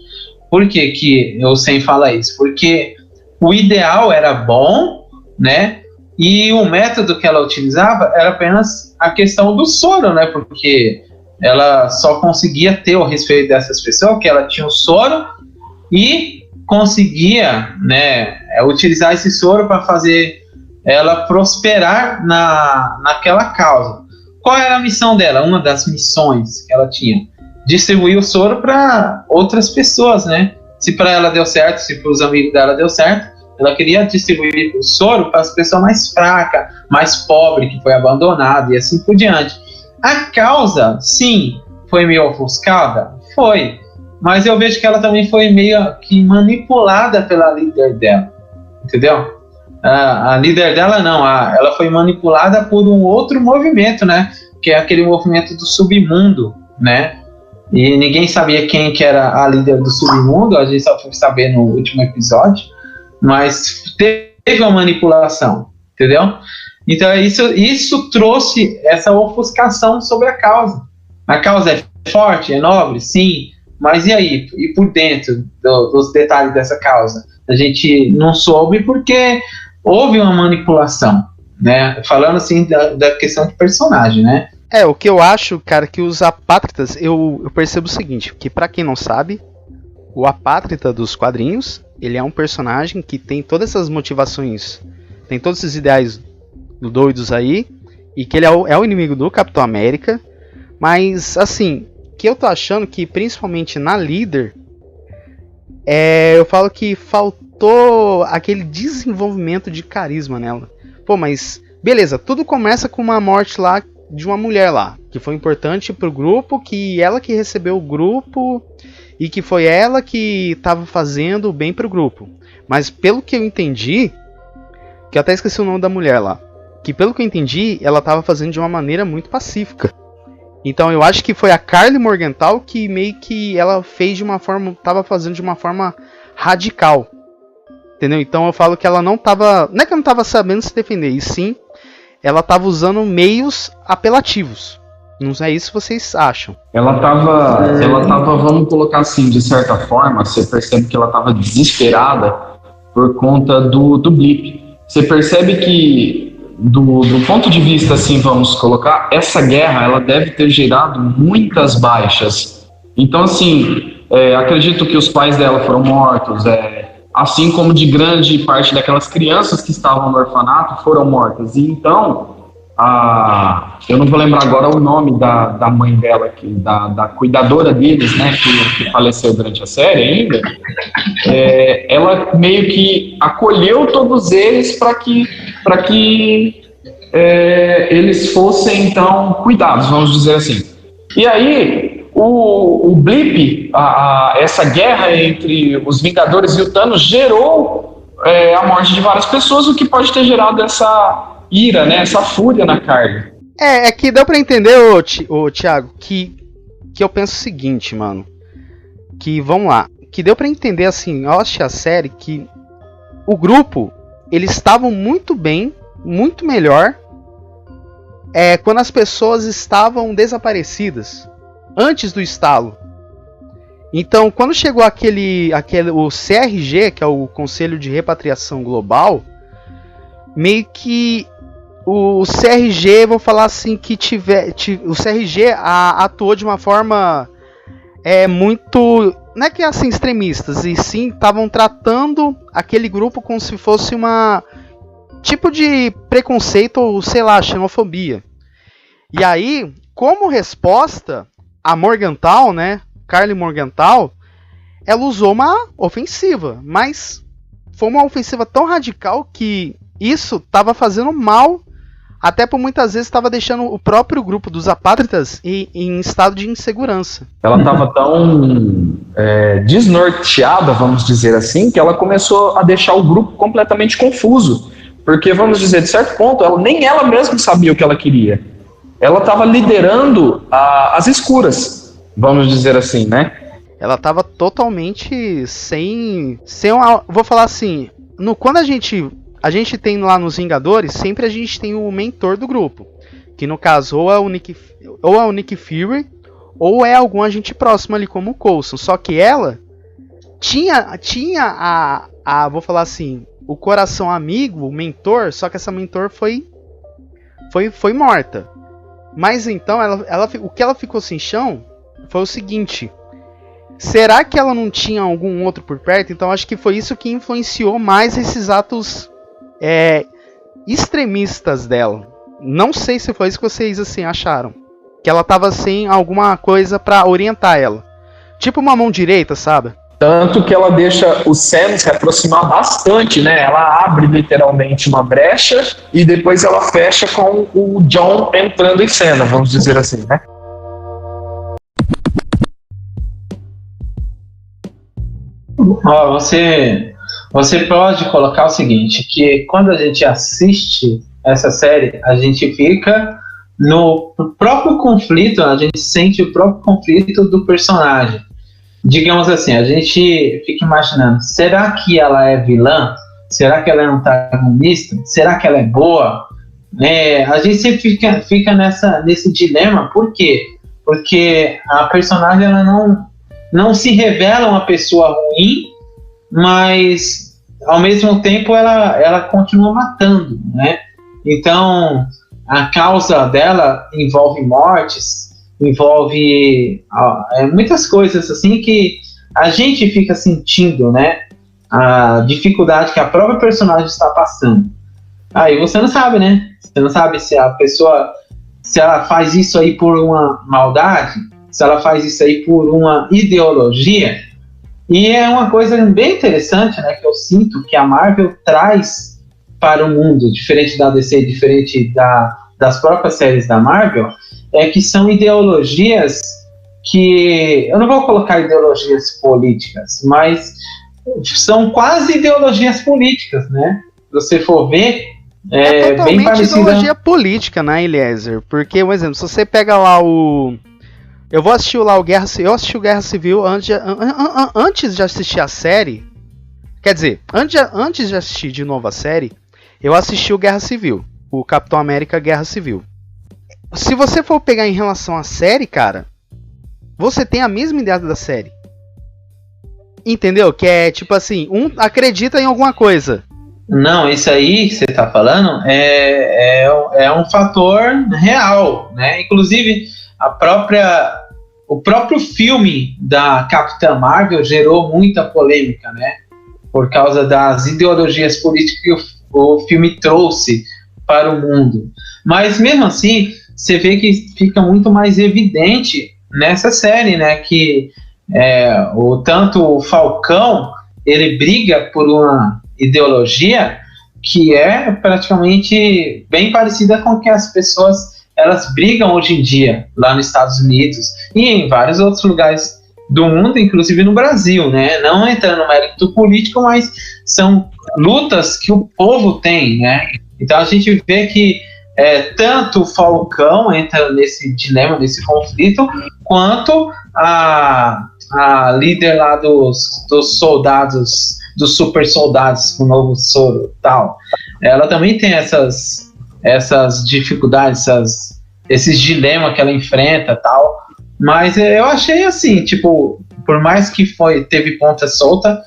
Por que o Sam fala isso? Porque o ideal era bom, né? E o método que ela utilizava era apenas a questão do soro, né? Porque ela só conseguia ter o respeito dessas pessoas, que ela tinha o soro e conseguia, né, utilizar esse soro para fazer ela prosperar naquela causa. Qual era a missão dela? Uma das missões que ela tinha: distribuir o soro para outras pessoas, né? Se para ela deu certo, se para os amigos dela deu certo, ela queria distribuir o soro para as pessoas mais fracas, mais pobres, que foi abandonada e assim por diante. A causa, sim, foi meio ofuscada? Foi. Mas eu vejo que ela também foi meio que manipulada pela líder dela. Entendeu? A líder dela não, ela foi manipulada por um outro movimento, né? Que é aquele movimento do submundo, né? E ninguém sabia quem que era a líder do submundo, a gente só foi saber no último episódio, mas teve uma manipulação, entendeu? Então isso trouxe essa ofuscação sobre a causa. A causa é forte, é nobre, sim, mas e aí? E por dentro dos detalhes dessa causa? A gente não soube porque houve uma manipulação, né? Falando assim da questão de personagem, né? O que eu acho, cara, que os apátridas, eu percebo o seguinte, que pra quem não sabe, o apátrida dos quadrinhos, ele é um personagem que tem todas essas motivações, tem todos esses ideais doidos aí, e que ele é o inimigo do Capitão América, mas, assim, que eu tô achando que, principalmente na líder, eu falo que faltou aquele desenvolvimento de carisma nela. Pô, mas, beleza, tudo começa com uma morte lá, de uma mulher lá, que foi importante pro grupo, que ela que recebeu o grupo e que foi ela que estava fazendo o bem pro grupo. Mas pelo que eu entendi, que eu até esqueci o nome da mulher lá, que pelo que eu entendi, ela estava fazendo de uma maneira muito pacífica. Então eu acho que foi a Karli Morgenthau que meio que ela fez de uma forma, estava fazendo de uma forma radical. Entendeu? Então eu falo que ela não estava, não é que ela não estava sabendo se defender, e sim ela estava usando meios apelativos. Não sei isso que vocês acham. Ela tava, vamos colocar assim, de certa forma, você percebe que ela estava desesperada por conta do blip. Você percebe que, do ponto de vista, assim, vamos colocar, essa guerra, ela deve ter gerado muitas baixas. Então, assim, acredito que os pais dela foram mortos, assim como de grande parte daquelas crianças que estavam no orfanato foram mortas. E então, eu não vou lembrar agora o nome da mãe dela, da cuidadora deles, né, que faleceu durante a série ainda, ela meio que acolheu todos eles para que eles fossem, então, cuidados, vamos dizer assim. E aí, o blip, essa guerra entre os Vingadores e o Thanos gerou a morte de várias pessoas, o que pode ter gerado essa ira, né, essa fúria na Carly. É que deu pra entender, ô Thiago, que eu penso o seguinte, mano. Que, vamos lá, que deu pra entender, assim, eu assisti a série, que o grupo, eles estavam muito bem, muito melhor, quando as pessoas estavam desaparecidas, antes do estalo. Então, quando chegou o CRG, que é o Conselho de Repatriação Global, meio que o CRG, vou falar assim, o CRG atuou de uma forma muito, não é que assim, extremistas, e sim estavam tratando aquele grupo como se fosse uma tipo de preconceito ou, sei lá, xenofobia. E aí, como resposta, a Morgenthau, né, Karli Morgenthau, ela usou uma ofensiva, mas foi uma ofensiva tão radical que isso estava fazendo mal, até por muitas vezes estava deixando o próprio grupo dos apátridas em estado de insegurança. Ela estava tão desnorteada, vamos dizer assim, que ela começou a deixar o grupo completamente confuso. Porque, vamos dizer, de certo ponto, nem ela mesma sabia o que ela queria. Ela estava liderando as escuras, vamos dizer assim, né? Ela estava totalmente sem vou falar assim, quando a gente tem lá nos Vingadores, sempre a gente tem o mentor do grupo, que no caso ou é o Nick Fury, ou é algum agente próximo ali, como o Coulson. Só que ela tinha vou falar assim, o coração amigo, o mentor, só que essa mentor foi morta. Mas então, o que ela ficou sem chão foi o seguinte: será que ela não tinha algum outro por perto? Então acho que foi isso que influenciou mais esses atos extremistas dela. Não sei se foi isso que vocês assim acharam, que ela tava sem alguma coisa pra orientar ela, tipo uma mão direita, sabe? Tanto que ela deixa o Sam se aproximar bastante, né? Ela abre literalmente uma brecha e depois ela fecha com o John entrando em cena, vamos dizer assim, né? Você pode colocar o seguinte, que quando a gente assiste essa série, a gente fica no próprio conflito, a gente sente o próprio conflito do personagem. Digamos assim, a gente fica imaginando, será que ela é vilã? Será que ela é antagonista? Será que ela é boa? A gente sempre fica nesse dilema. Por quê? Porque a personagem ela não se revela uma pessoa ruim, mas ao mesmo tempo ela continua matando, né? Então a causa dela envolve mortes, envolve muitas coisas assim que a gente fica sentindo, né? A dificuldade que a própria personagem está passando. E você não sabe, né? Você não sabe se a pessoa, se ela faz isso aí por uma maldade, se ela faz isso aí por uma ideologia. E é uma coisa bem interessante, né, que eu sinto que a Marvel traz para o mundo, diferente da DC, diferente das próprias séries da Marvel, que são ideologias que, eu não vou colocar ideologias políticas, mas são quase ideologias políticas, né? Se você for ver, totalmente bem parecida... ideologia política, né, Eliezer? Porque, por exemplo, se você pega lá eu vou assistir lá eu assisti o Guerra Civil antes de assistir a série. Quer dizer, antes de assistir de novo a série, eu assisti o Guerra Civil, o Capitão América Guerra Civil. Se você for pegar em relação à série, cara, você tem a mesma ideia da série. Entendeu? Que é tipo assim, acredita em alguma coisa. Não, isso aí que você tá falando é um fator real, né? Inclusive, o próprio filme da Capitã Marvel gerou muita polêmica, né? Por causa das ideologias políticas que o filme trouxe para o mundo. Mas mesmo assim, você vê que fica muito mais evidente nessa série, né, que tanto o Falcão, ele briga por uma ideologia que é praticamente bem parecida com o que as pessoas elas brigam hoje em dia lá nos Estados Unidos e em vários outros lugares do mundo, inclusive no Brasil, né? Não entrando no mérito político, mas são lutas que o povo tem, né? Então a gente vê que tanto o Falcão entra nesse dilema, nesse conflito, quanto a líder lá dos soldados, dos super soldados, o novo soro tal. Ela também tem essas dificuldades, esses dilemas que ela enfrenta tal. Mas eu achei assim, tipo, por mais que teve ponta solta,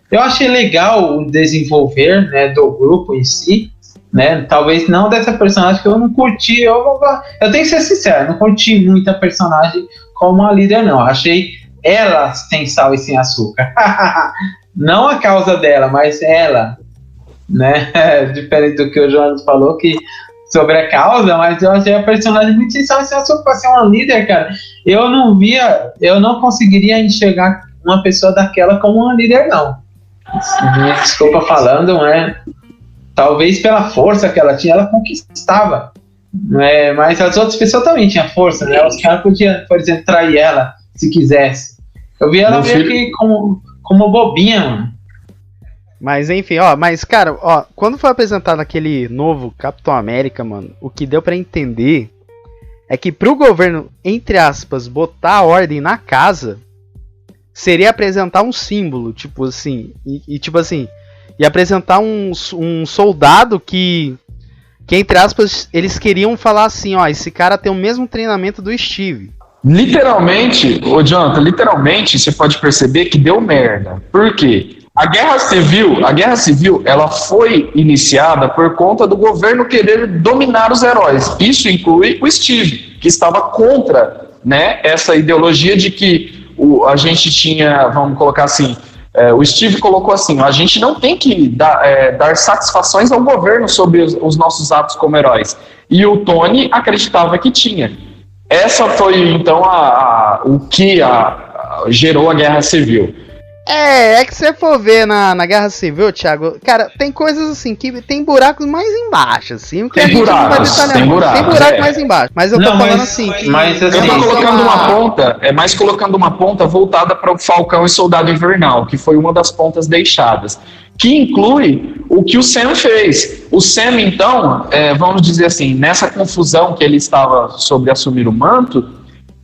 eu achei legal o desenvolver, né, do grupo em si, né? Talvez não dessa personagem que eu não curti, eu tenho que ser sincero, não curti muito a personagem como a líder, não. Achei ela sem sal e sem açúcar. Não a causa dela, mas ela, né? Diferente do que o Jonas falou, que sobre a causa, mas eu achei a personagem muito sem sal e sem açúcar para ser uma líder, cara. Eu não conseguiria enxergar uma pessoa daquela como uma líder, não. Desculpa falando, né? Talvez pela força que ela tinha, ela conquistava. Mas as outras pessoas também tinham força, né? Os caras podiam, por exemplo, trair ela se quisesse. Eu vi ela meio que como bobinha, mano. Mas enfim, mas cara, quando foi apresentado aquele novo Capitão América, mano, o que deu pra entender é que pro governo, entre aspas, botar a ordem na casa, seria apresentar um símbolo, tipo assim, tipo assim, e apresentar um soldado que entre aspas, eles queriam falar assim, esse cara tem o mesmo treinamento do Steve. Literalmente, Jonathan, você pode perceber que deu merda. Por quê? A Guerra Civil, ela foi iniciada por conta do governo querer dominar os heróis. Isso inclui o Steve, que estava contra, né, essa ideologia de que a gente tinha, vamos colocar assim, o Steve colocou assim, a gente não tem que dar satisfações ao governo sobre os nossos atos como heróis. E o Tony acreditava que tinha. Essa foi, então, o que gerou a Guerra Civil. É que se você for ver na Guerra Civil, Thiago, cara, tem coisas assim que tem buracos mais embaixo, assim. Tem buracos mais embaixo. Mas eu tô falando assim. Mas, assim, eu tô colocando uma ponta, mais colocando uma ponta voltada para o Falcão e Soldado Invernal, que foi uma das pontas deixadas. Que inclui o que o Sam fez. O Sam, então, vamos dizer assim, nessa confusão que ele estava sobre assumir o manto,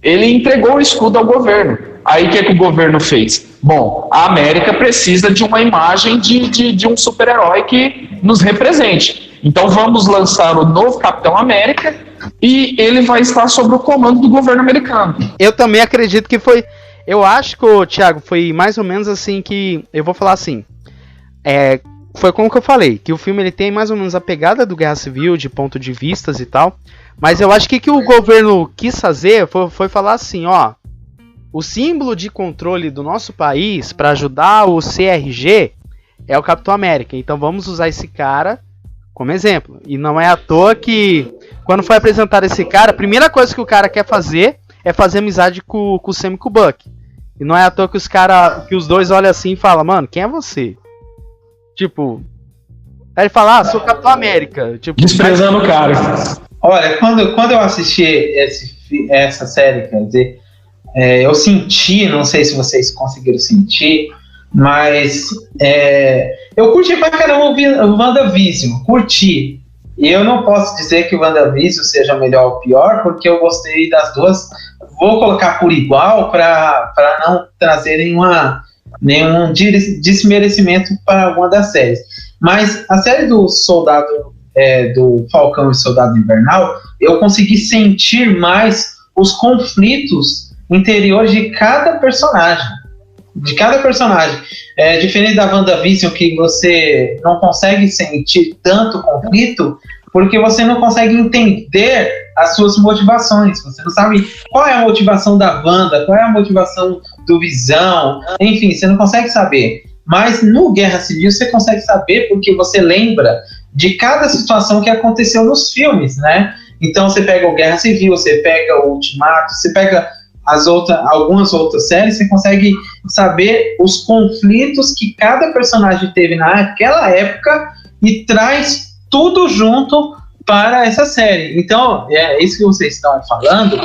ele entregou o escudo ao governo. Aí o que o governo fez? Bom, a América precisa de uma imagem de um super-herói que nos represente. Então vamos lançar o novo Capitão América e ele vai estar sob o comando do governo americano. Eu também acredito que foi... Eu acho que, Thiago, foi mais ou menos assim que... Eu vou falar assim... Foi como que eu falei, que o filme ele tem mais ou menos a pegada do Guerra Civil, de ponto de vistas e tal. Mas eu acho que o governo quis fazer foi falar assim, o símbolo de controle do nosso país para ajudar o CRG é o Capitão América. Então vamos usar esse cara como exemplo. E não é à toa que quando foi apresentado esse cara, a primeira coisa que o cara quer fazer é fazer amizade com o Sam e com o Buck. E não é à toa que os dois olham assim e falam, mano, quem é você? Tipo, aí ele fala, sou o Capitão América. Tipo, desprezando o cara. Olha, quando eu assisti essa série, quer dizer, eu senti, não sei se vocês conseguiram sentir, mas eu curti pra caramba o WandaVision, curti. E eu não posso dizer que o WandaVision seja melhor ou pior, porque eu gostei das duas. Vou colocar por igual para não trazer nenhum desmerecimento para alguma das séries. Mas a série do do Falcão e Soldado Invernal, eu consegui sentir mais os conflitos interiores de cada personagem. Diferente da WandaVision, que você não consegue sentir tanto conflito, porque você não consegue entender as suas motivações. Você não sabe qual é a motivação da Wanda, qual é a motivação do Visão, enfim, você não consegue saber. Mas no Guerra Civil você consegue saber, porque você lembra de cada situação que aconteceu nos filmes, né? Então você pega o Guerra Civil, você pega o Ultimato, você pega algumas outras séries, você consegue saber os conflitos que cada personagem teve naquela época e traz tudo junto para essa série. Então, é isso que vocês estão falando,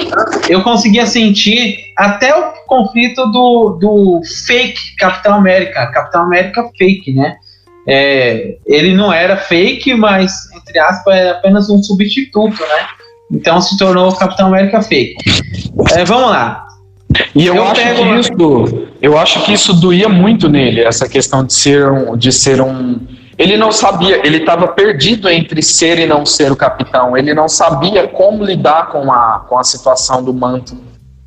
eu conseguia sentir até o conflito do fake Capitão América fake, né? Ele não era fake, mas, entre aspas, era apenas um substituto, né? Então se tornou o Capitão América fake. Vamos lá. E eu acho que isso doía muito nele, essa questão de ser um. Ele não sabia, ele estava perdido entre ser e não ser o capitão. Ele não sabia como lidar com a situação do manto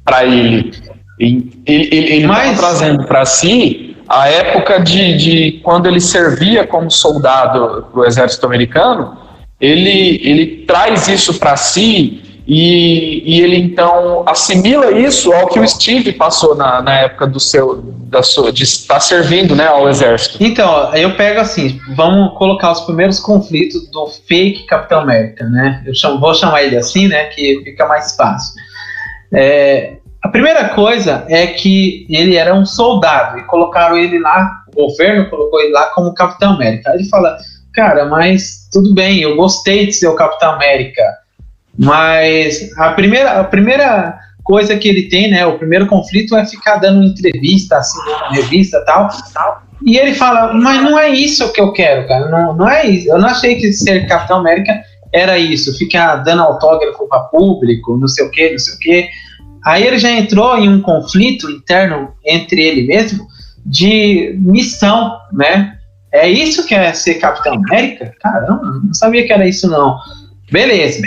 para ele. Ele estava trazendo para si a época de quando ele servia como soldado do exército americano. Ele traz isso para si e ele então assimila isso ao que o Steve passou na época de estar servindo, né, ao exército. Então, eu pego assim, vamos colocar os primeiros conflitos do fake Capitão América, né? Vou chamar ele assim, né, que fica mais fácil. A primeira coisa é que ele era um soldado e colocaram ele lá, o governo colocou ele lá como Capitão América. Aí ele fala, cara, mas tudo bem, eu gostei de ser o Capitão América, mas a primeira coisa que ele tem, né, o primeiro conflito é ficar dando entrevista, assim, na revista tal, e ele fala, mas não é isso que eu quero, cara, não é isso, eu não achei que ser Capitão América era isso, ficar dando autógrafo para público, não sei o que. Aí ele já entrou em um conflito interno entre ele mesmo, de missão, né? É isso que é ser Capitão América? Caramba, não sabia que era isso não. Beleza.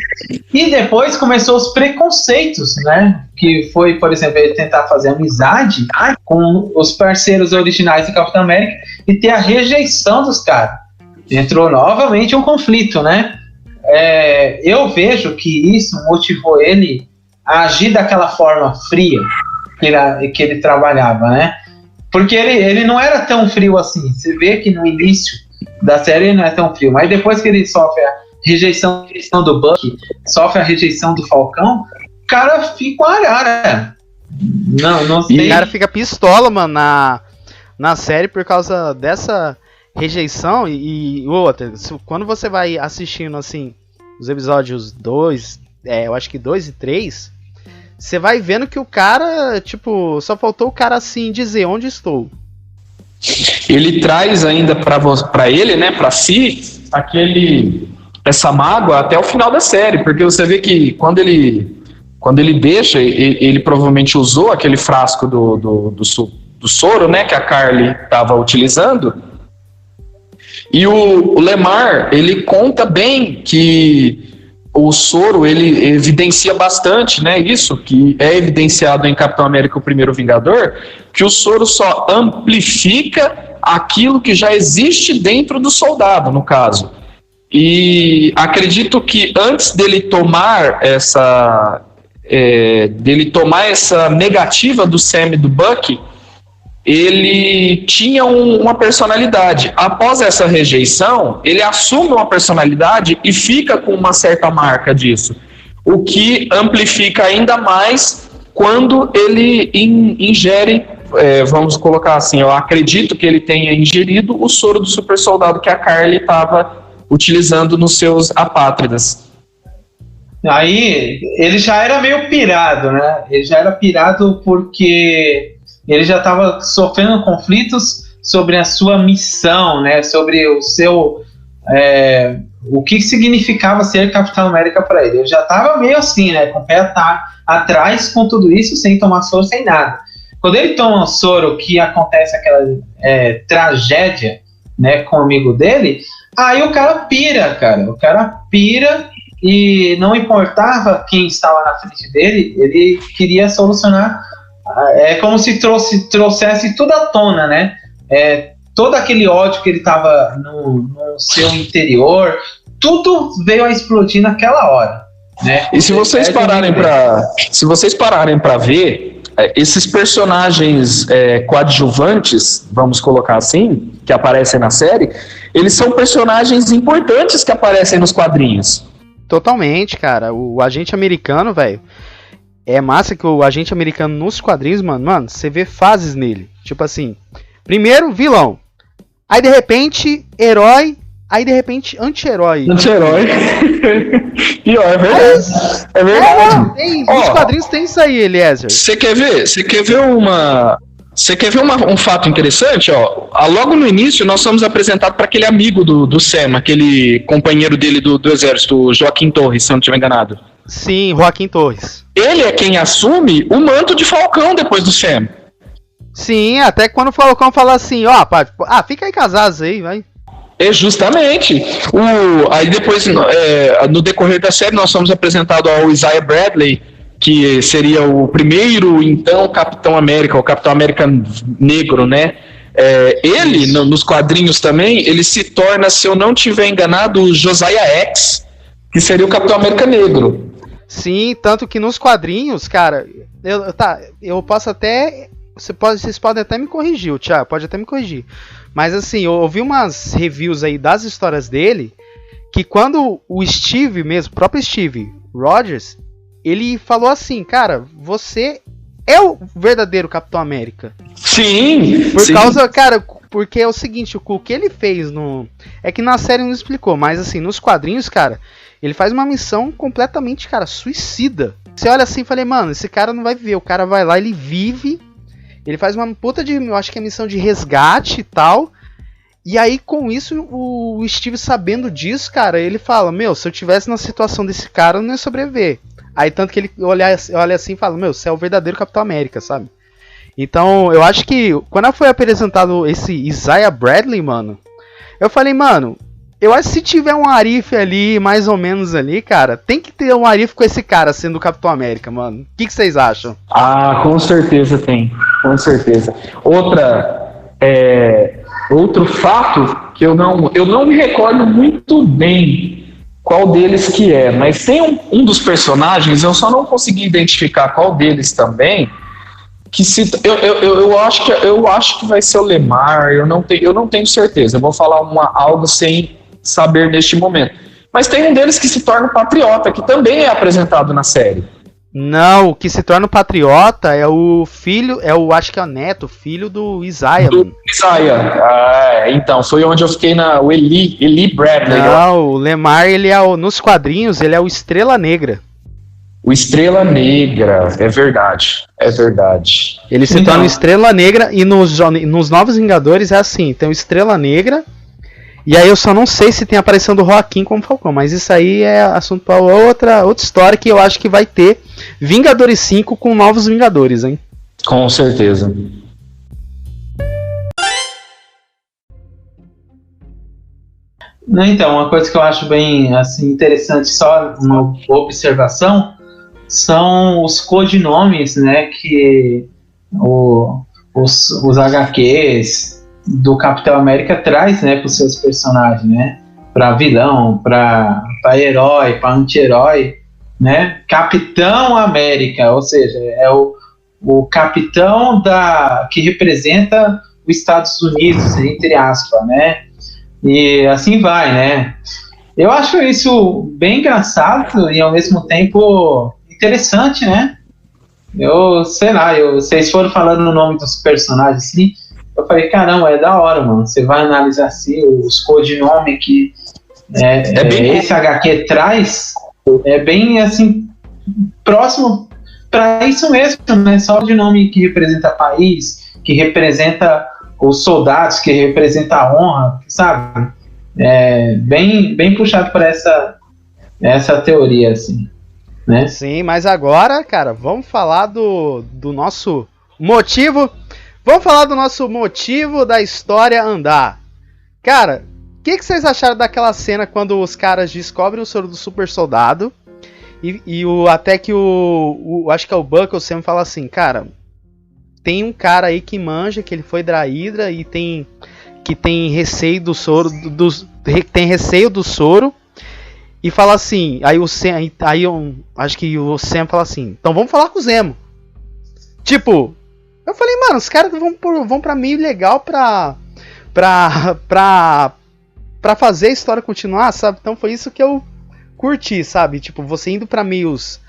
E depois começou os preconceitos, né? Que foi, por exemplo, ele tentar fazer amizade com os parceiros originais do Capitão América e ter a rejeição dos caras. Entrou novamente um conflito, né? Eu vejo que isso motivou ele a agir daquela forma fria que ele trabalhava, né? Porque ele não era tão frio assim. Você vê que no início da série ele não é tão frio. Mas depois que ele sofre a rejeição do Bucky, sofre a rejeição do Falcão, o cara fica uma arara. Não sei. E o cara fica pistola, mano, na série por causa dessa rejeição. E outra, quando você vai assistindo, assim, os episódios 2, eu acho que 2 e 3... Você vai vendo que o cara, tipo, só faltou o cara assim dizer onde estou. Ele traz ainda pra ele, né, pra si, essa mágoa até o final da série, porque você vê que quando ele deixa, ele provavelmente usou aquele frasco do soro, né, que a Carly estava utilizando, e o Lemar, ele conta bem que o soro, ele evidencia bastante, né, isso que é evidenciado em Capitão América, o Primeiro Vingador, que o soro só amplifica aquilo que já existe dentro do soldado, no caso. E acredito que antes dele tomar essa negativa do Sam e do Bucky, ele tinha uma personalidade. Após essa rejeição, ele assume uma personalidade e fica com uma certa marca disso, o que amplifica ainda mais quando ele ingere, vamos colocar assim, eu acredito que ele tenha ingerido o soro do super soldado que a Carly estava utilizando nos seus apátridas. Aí ele já era meio pirado, né? Ele já era pirado porque ele já estava sofrendo conflitos sobre a sua missão, né? Sobre o seu... o que significava ser Capitão América para ele. Ele já estava meio assim, né? Com o pé atrás com tudo isso, sem tomar soro, sem nada. Quando ele toma o soro, que acontece aquela tragédia, né, com o amigo dele, aí o cara pira, cara. O cara pira e não importava quem estava na frente dele, ele queria solucionar. É como se trouxesse tudo à tona, né? Todo aquele ódio que ele estava no seu interior, tudo veio a explodir naquela hora, né? E se vocês pararem para ver, esses personagens coadjuvantes, vamos colocar assim, que aparecem na série, eles são personagens importantes que aparecem nos quadrinhos. Totalmente, cara. O agente americano, velho, é massa que o agente americano nos quadrinhos, mano, você vê fases nele. Tipo assim, primeiro vilão, aí de repente herói, aí de repente anti-herói. Anti-herói. Pior, é verdade. É verdade. Nos quadrinhos tem isso aí, Eliezer. Você quer ver um fato interessante? Ó, logo no início nós somos apresentados para aquele amigo do Sam, aquele companheiro dele do exército, o Joaquim Torres, se eu não estiver enganado. Sim, Joaquim Torres. Ele é quem assume o manto de Falcão depois do Sam. Sim, até quando o Falcão fala assim, ó, fica aí casados aí, vai. Justamente. Aí depois, no decorrer da série, nós somos apresentados ao Isaiah Bradley, que seria o primeiro, então, Capitão América, o Capitão América negro, né? Ele, nos quadrinhos também, ele se torna, se eu não estiver enganado, o Josiah X, que seria o Capitão América negro. Sim, tanto que nos quadrinhos, cara, eu posso até... Vocês podem até me corrigir, o Thiago pode até me corrigir. Mas assim, eu ouvi umas reviews aí das histórias dele, que quando o Steve mesmo, o próprio Steve Rogers, ele falou assim, cara, você é o verdadeiro Capitão América. Sim! Por causa, cara, porque é o seguinte, o que ele fez é que na série não explicou, mas assim, nos quadrinhos, cara, ele faz uma missão completamente, cara, suicida. Você olha assim e fala, mano, esse cara não vai viver, o cara vai lá, ele vive... Ele faz uma puta de, eu acho que é missão de resgate e tal. E aí, com isso, o Steve sabendo disso, cara, ele fala, se eu tivesse na situação desse cara, eu não ia sobreviver. Aí, tanto que ele olha assim e fala, você é o verdadeiro Capitão América, sabe? Então, eu acho que, quando foi apresentado esse Isaiah Bradley, mano, eu falei, eu acho que se tiver um Arif ali, mais ou menos ali, cara, tem que ter um Arif com esse cara sendo o Capitão América, mano. O que vocês acham? Ah, com certeza tem. Com certeza. Outro fato que eu não me recordo muito bem qual deles que é, mas tem um dos personagens, eu só não consegui identificar qual deles também, que eu acho que vai ser o Lemar, eu não tenho certeza, eu vou falar algo sem saber neste momento. Mas tem um deles que se torna patriota, que também é apresentado na série. Não, o que se torna patriota é o filho, acho que é o neto, filho do Isaiah. Isaiah. Então, foi onde eu fiquei o Eli Bradley. Não, o Lemar, ele nos quadrinhos, ele é o Estrela Negra. O Estrela Negra, é verdade. Ele se torna Estrela Negra e nos Novos Vingadores é assim, tem o Estrela Negra. E aí eu só não sei se tem a aparição do Joaquim como Falcão, mas isso aí é assunto para outra história que eu acho que vai ter Vingadores 5 com Novos Vingadores, hein? Com certeza. Então, uma coisa que eu acho bem assim, interessante, só uma observação, são os codinomes, né, que os HQs do Capitão América traz, né, para os seus personagens, né, para vilão, para herói, para anti-herói, né, Capitão América, ou seja, é o capitão que representa os Estados Unidos, entre aspas, né, e assim vai, né. Eu acho isso bem engraçado e ao mesmo tempo interessante, né. Vocês foram falando o nome dos personagens assim, eu falei, caramba, é da hora, mano. Você vai analisar assim os codinomes que esse HQ traz, é bem assim, próximo para isso mesmo, né? Só de nome que representa país, que representa os soldados, que representa a honra, sabe? Bem puxado para essa teoria, assim, né? Sim, mas agora, cara, vamos falar do nosso motivo. Vamos falar do nosso motivo da história andar. Cara, o que vocês acharam daquela cena quando os caras descobrem o soro do super soldado até que acho que é o Buck ou Sam fala assim, cara, tem um cara aí que manja, que ele foi da Hydra e que tem receio do soro, tem receio do soro e fala assim, aí o Sam, acho que o Sam fala assim, então vamos falar com o Zemo. Tipo, eu falei, mano, os caras vão pra meio legal pra fazer a história continuar, sabe? Então foi isso que eu curti, sabe? Tipo, você indo pra meios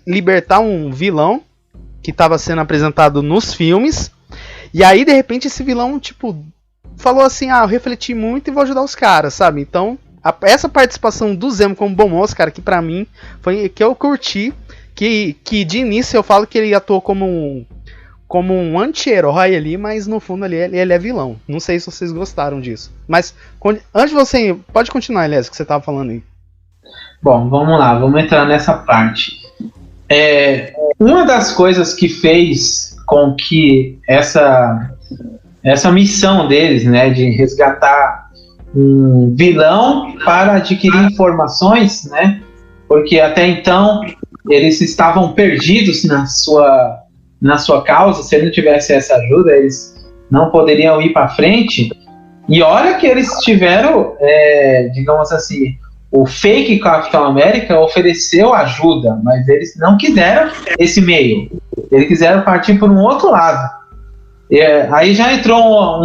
libertar um vilão que tava sendo apresentado nos filmes, e aí de repente esse vilão, tipo, falou assim, eu refleti muito e vou ajudar os caras, sabe? Então, essa participação do Zemo como bom moço, cara, que pra mim foi que eu curti, que de início eu falo que ele atuou como um anti-herói ali, mas no fundo ali ele é vilão. Não sei se vocês gostaram disso. Mas antes de você... Pode continuar, Elias, que você tava falando aí. Bom, vamos lá, vamos entrar nessa parte. Uma das coisas que fez com que essa missão deles, né, de resgatar um vilão para adquirir informações, né, porque até então eles estavam perdidos na sua causa. Se ele não tivesse essa ajuda, eles não poderiam ir para frente. E olha que eles tiveram, digamos assim, o fake Capitão América ofereceu ajuda, mas eles não quiseram esse meio. Eles quiseram partir por um outro lado. Aí já entrou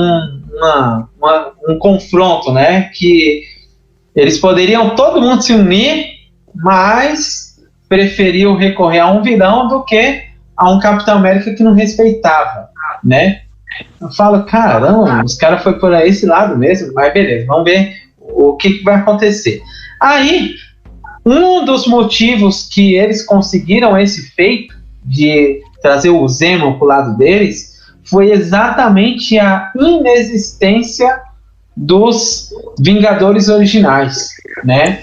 um confronto, né? Que eles poderiam todo mundo se unir, mas preferiu recorrer a um vilão do que a um Capitão América que não respeitava, né? Eu falo, caramba, os caras foram por esse lado mesmo, mas beleza, vamos ver o que vai acontecer. Aí, um dos motivos que eles conseguiram esse feito de trazer o Zemo pro lado deles foi exatamente a inexistência dos Vingadores originais, né?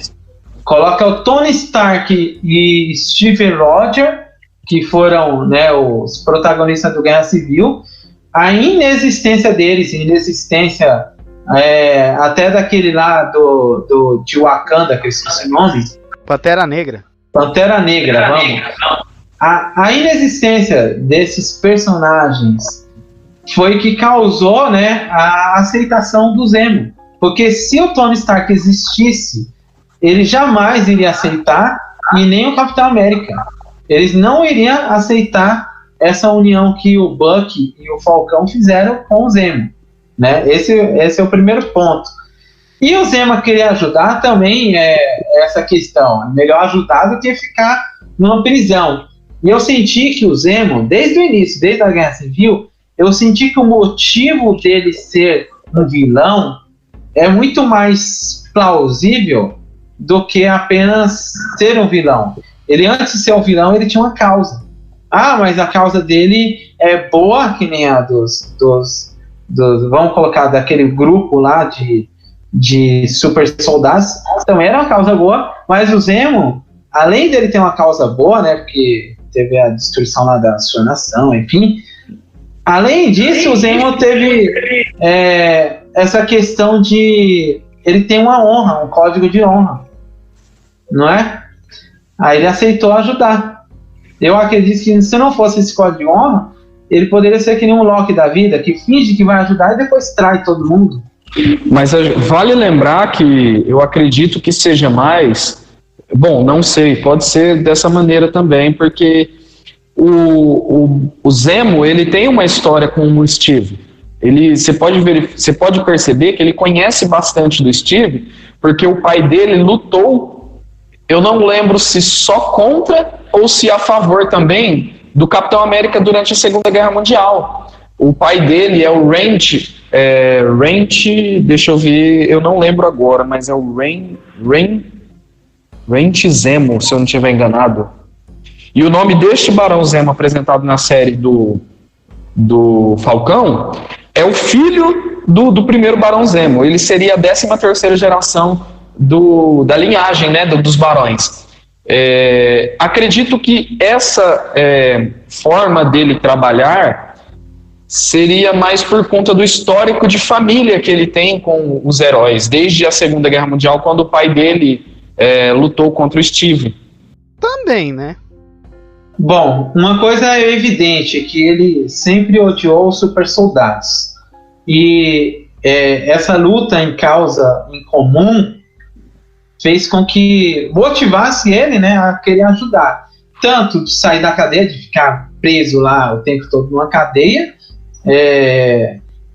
Coloca o Tony Stark e Steve Rogers, que foram, né, os protagonistas do Guerra Civil. A inexistência deles, até daquele lá de Wakanda, que eu esqueci o nome. Pantera Negra, vamos. A inexistência desses personagens foi que causou, né, a aceitação do Zemo. Porque se o Tony Stark existisse, ele jamais iria aceitar, e nem o Capitão América. Eles não iriam aceitar essa união que o Bucky e o Falcão fizeram com o Zemo, né? Esse é o primeiro ponto. E o Zemo querer ajudar também essa questão. É melhor ajudar do que ficar numa prisão. E eu senti que o Zemo, desde o início, desde a Guerra Civil, eu senti que o motivo dele ser um vilão é muito mais plausível do que apenas ser um vilão. Ele, antes de ser um vilão, ele tinha uma causa. Mas a causa dele é boa, que nem a dos vamos colocar, daquele grupo lá de super soldados. Também era uma causa boa, mas o Zemo, além dele ter uma causa boa, né, porque teve a destruição lá da sua nação, enfim, além disso, o Zemo teve essa questão de ele tem uma honra, um código de honra, não é? Aí ele aceitou ajudar. Eu acredito que se não fosse esse código de honra, ele poderia ser que nem um Loki da vida, que finge que vai ajudar e depois trai todo mundo. Mas vale lembrar que eu acredito que seja mais... Bom, não sei, pode ser dessa maneira também, porque o Zemo, ele tem uma história com o Steve. Você pode perceber que ele conhece bastante do Steve, porque o pai dele lutou, eu não lembro se só contra ou se a favor também do Capitão América durante a Segunda Guerra Mundial. O pai dele é o Ranch, deixa eu ver, eu não lembro agora, mas é o Ranch Zemo, se eu não estiver enganado. E o nome deste Barão Zemo apresentado na série do Falcão é o filho do primeiro Barão Zemo. Ele seria a 13ª geração da linhagem, né, dos barões. Acredito que essa forma dele trabalhar seria mais por conta do histórico de família que ele tem com os heróis, desde a Segunda Guerra Mundial, quando o pai dele lutou contra o Steve. Também, né? Bom, uma coisa é evidente, que ele sempre odiou os super soldados. E essa luta em causa em comum fez com que motivasse ele, né, a querer ajudar. tanto de sair da cadeia, de ficar preso lá o tempo todo numa cadeia,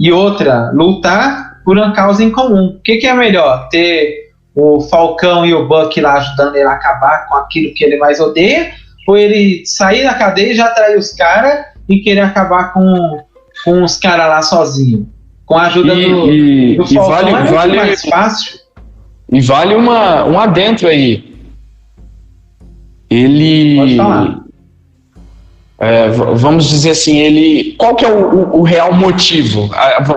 e outra, lutar por uma causa em comum. O que é melhor? Ter o Falcão e o Bucky lá ajudando ele a acabar com aquilo que ele mais odeia, ou ele sair da cadeia e já atrair os caras e querer acabar com os caras lá sozinho? Com a ajuda do Falcão é muito mais fácil. E vale um adentro aí. Ele... Pode falar. Vamos dizer assim, qual que é o real motivo?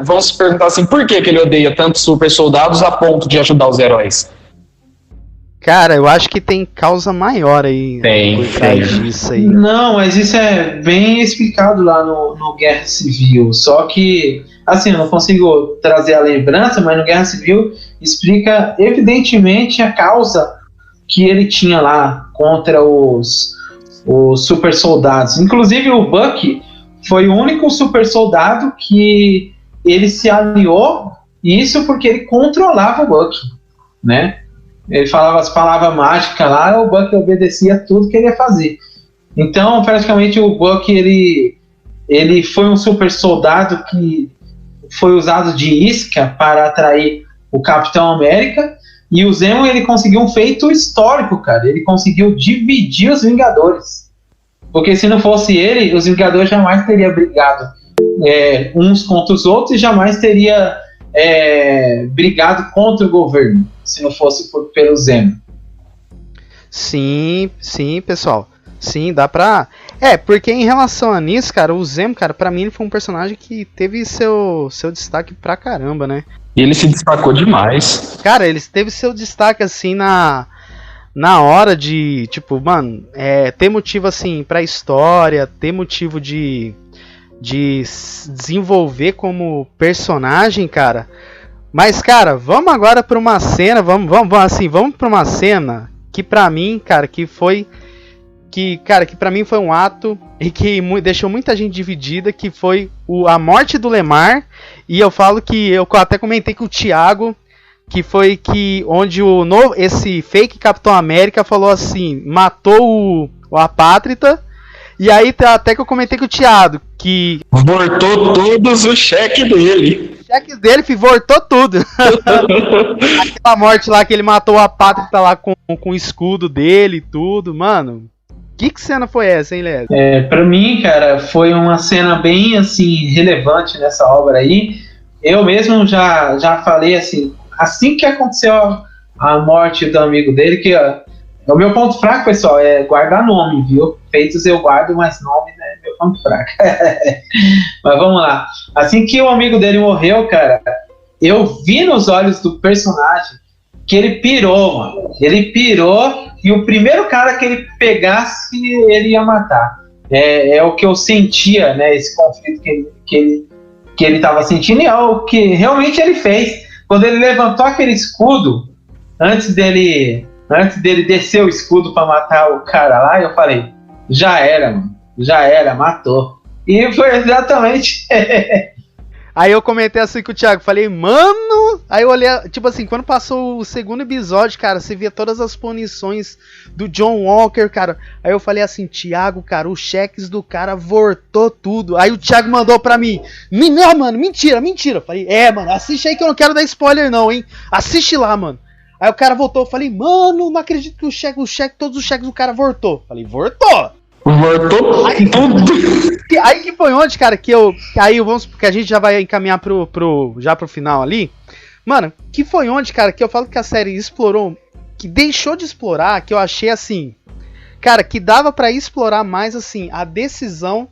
Vamos perguntar assim, por que ele odeia tanto super soldados a ponto de ajudar os heróis? Cara, eu acho que tem causa maior aí por trás disso aí. Não, mas isso é bem explicado lá no Guerra Civil. Só que, assim, eu não consigo trazer a lembrança, mas no Guerra Civil explica evidentemente a causa que ele tinha lá contra os super soldados. Inclusive o Bucky foi o único super soldado que ele se aliou, e isso porque ele controlava o Bucky, né? Ele falava as palavras mágicas lá, o Bucky obedecia tudo que ele ia fazer. Então, praticamente, o Bucky, ele foi um super soldado que foi usado de isca para atrair o Capitão América, e o Zemo, ele conseguiu um feito histórico, cara. Ele conseguiu dividir os Vingadores. Porque se não fosse ele, os Vingadores jamais teriam brigado uns contra os outros e jamais teria brigado contra o governo, se não fosse pelo Zemo. Sim, pessoal. Sim, dá pra... porque em relação a nisso, cara, o Zemo, cara, pra mim ele foi um personagem que teve seu destaque pra caramba, né? E ele se destacou demais. Cara, ele teve seu destaque, assim, na hora de, tipo, mano, ter motivo, assim, pra história, ter motivo de desenvolver como personagem, cara. Mas, cara, vamos agora pra uma cena, vamos pra uma cena que pra mim, cara, que pra mim foi um ato e que deixou muita gente dividida, que foi a morte do Lemar. E eu falo que eu até comentei com o Thiago, que foi onde esse fake Capitão América falou assim, matou o Apátrida. E aí até que eu comentei com o Thiago que voltou todos os cheques dele. Os cheques dele, voltou tudo. Aquela morte lá que ele matou o Apátrida lá com o escudo dele e tudo, mano. Que cena foi essa, hein, Léo? Pra mim, cara, foi uma cena bem, assim, relevante nessa obra aí. Eu mesmo já falei, assim que aconteceu a morte do amigo dele, que o meu ponto fraco, pessoal, é guardar nome, viu? Feitos eu guardo, mas nome é meu ponto fraco. Mas vamos lá. Assim que o amigo dele morreu, cara, eu vi nos olhos do personagem que ele pirou, mano. Ele pirou, e o primeiro cara que ele pegasse, ele ia matar. É o que eu sentia, né? Esse conflito que ele tava sentindo, e é o que realmente ele fez. Quando ele levantou aquele escudo, antes dele descer o escudo pra matar o cara lá, eu falei, já era, mano. Já era, matou. E foi exatamente... Aí eu comentei assim com o Thiago, falei, mano... Aí eu olhei, tipo assim, quando passou o segundo episódio, cara, você via todas as punições do John Walker, cara. Aí eu falei assim, Thiago, cara, os cheques do cara voltou tudo. Aí o Thiago mandou pra mim, não, mano, mentira. Eu falei, mano, assiste aí que eu não quero dar spoiler não, hein. Assiste lá, mano. Aí o cara voltou, eu falei, mano, não acredito que todos os cheques do cara voltou. Eu falei, voltou tudo. Aí que foi onde, cara, que a gente já vai encaminhar pro final ali. Mano, que foi onde, cara, que eu falo que a série explorou, que deixou de explorar, que eu achei assim, cara, que dava pra explorar mais, assim, a decisão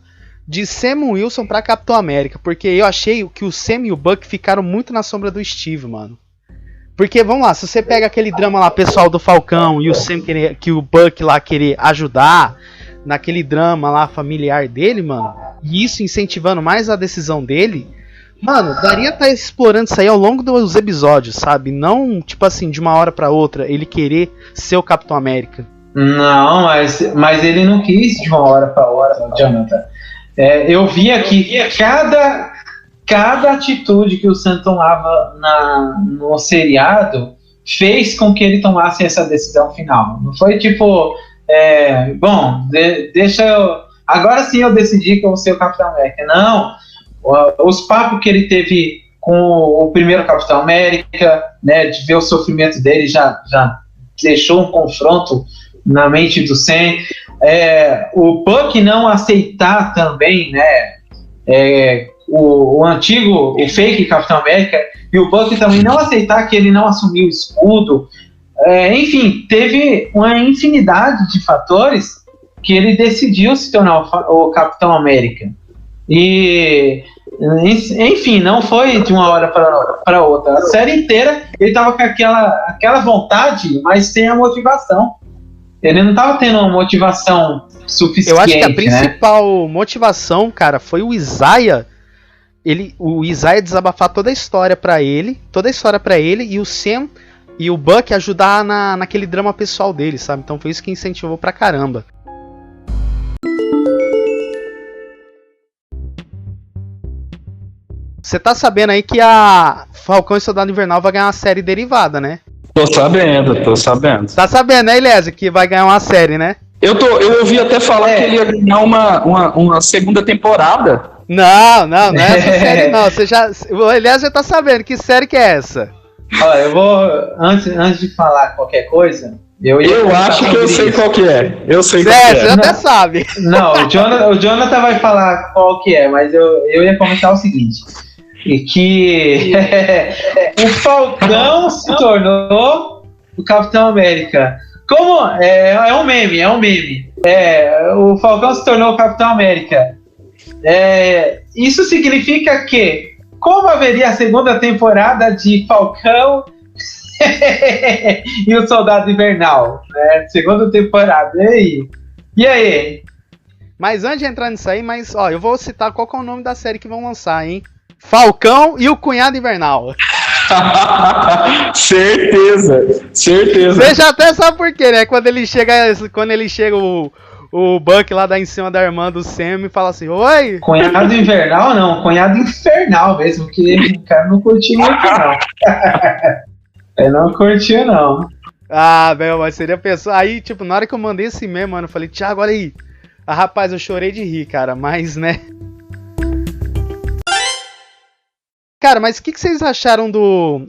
de Sam Wilson pra Capitão América, porque eu achei que o Sam e o Buck ficaram muito na sombra do Steve, mano. Porque, vamos lá, se você pega aquele drama lá, pessoal do Falcão e o Sam que o Buck lá querer ajudar naquele drama lá familiar dele, mano, e isso incentivando mais a decisão dele, mano, daria pra estar explorando isso aí ao longo dos episódios, sabe? Não, tipo assim, de uma hora pra outra, ele querer ser o Capitão América. Não, mas ele não quis de uma hora pra outra, Jonathan. Eu vi aqui cada atitude que o Sam tomava no seriado fez com que ele tomasse essa decisão final. Não foi tipo... Bom, deixa eu... Agora sim eu decidi que eu vou ser o Capitão América. Não, os papos que ele teve com o primeiro Capitão América, né, de ver o sofrimento dele, já deixou um confronto na mente do Sam. O Buck não aceitar também, né, o antigo, o fake Capitão América, e o Buck também não aceitar que ele não assumiu o escudo. Enfim, teve uma infinidade de fatores que ele decidiu se tornar o Capitão América. E, enfim, não foi de uma hora para outra. A série inteira ele estava com aquela vontade, mas sem a motivação. Ele não estava tendo uma motivação suficiente. Eu acho que a principal motivação, cara, foi o Isaiah. O Isaiah desabafar toda a história para ele, e o Sam e o Buck ajudar naquele drama pessoal dele, sabe? Então foi isso que incentivou pra caramba. Você tá sabendo aí que a Falcão e Soldado Invernal vai ganhar uma série derivada, né? Tô sabendo. Tá sabendo, né, Ilésio, que vai ganhar uma série, né? Eu ouvi até falar que ele ia ganhar uma segunda temporada. Não é essa série não. O Ilésio já tá sabendo, que série que é essa? Olha, eu vou, antes de falar qualquer coisa, eu acho que eu sei qual que é. Eu sei qual que é. Você até sabe. Não, o Jonathan vai falar qual que é, mas eu ia comentar o seguinte. E que o Falcão se tornou o Capitão América. Como? É um meme. O Falcão se tornou o Capitão América. Isso significa que, como haveria a segunda temporada de Falcão e o Soldado Invernal, né? Segunda temporada, e aí? Mas antes de entrar nisso aí, eu vou citar qual que é o nome da série que vão lançar, hein? Falcão e o Cunhado Invernal. Certeza. Você já até sabe por quê, né? Quando ele chega o Buck lá em cima da irmã do Sam e fala assim: oi! Cunhado Invernal não, Cunhado Infernal mesmo, que o cara não curtiu muito não. Ele não curtiu não. Ah, meu, mas seria pessoa. Aí, tipo, na hora que eu mandei esse meme, mano, eu falei: Thiago, olha aí. Rapaz, eu chorei de rir, cara, mas, né? Cara, mas o que vocês acharam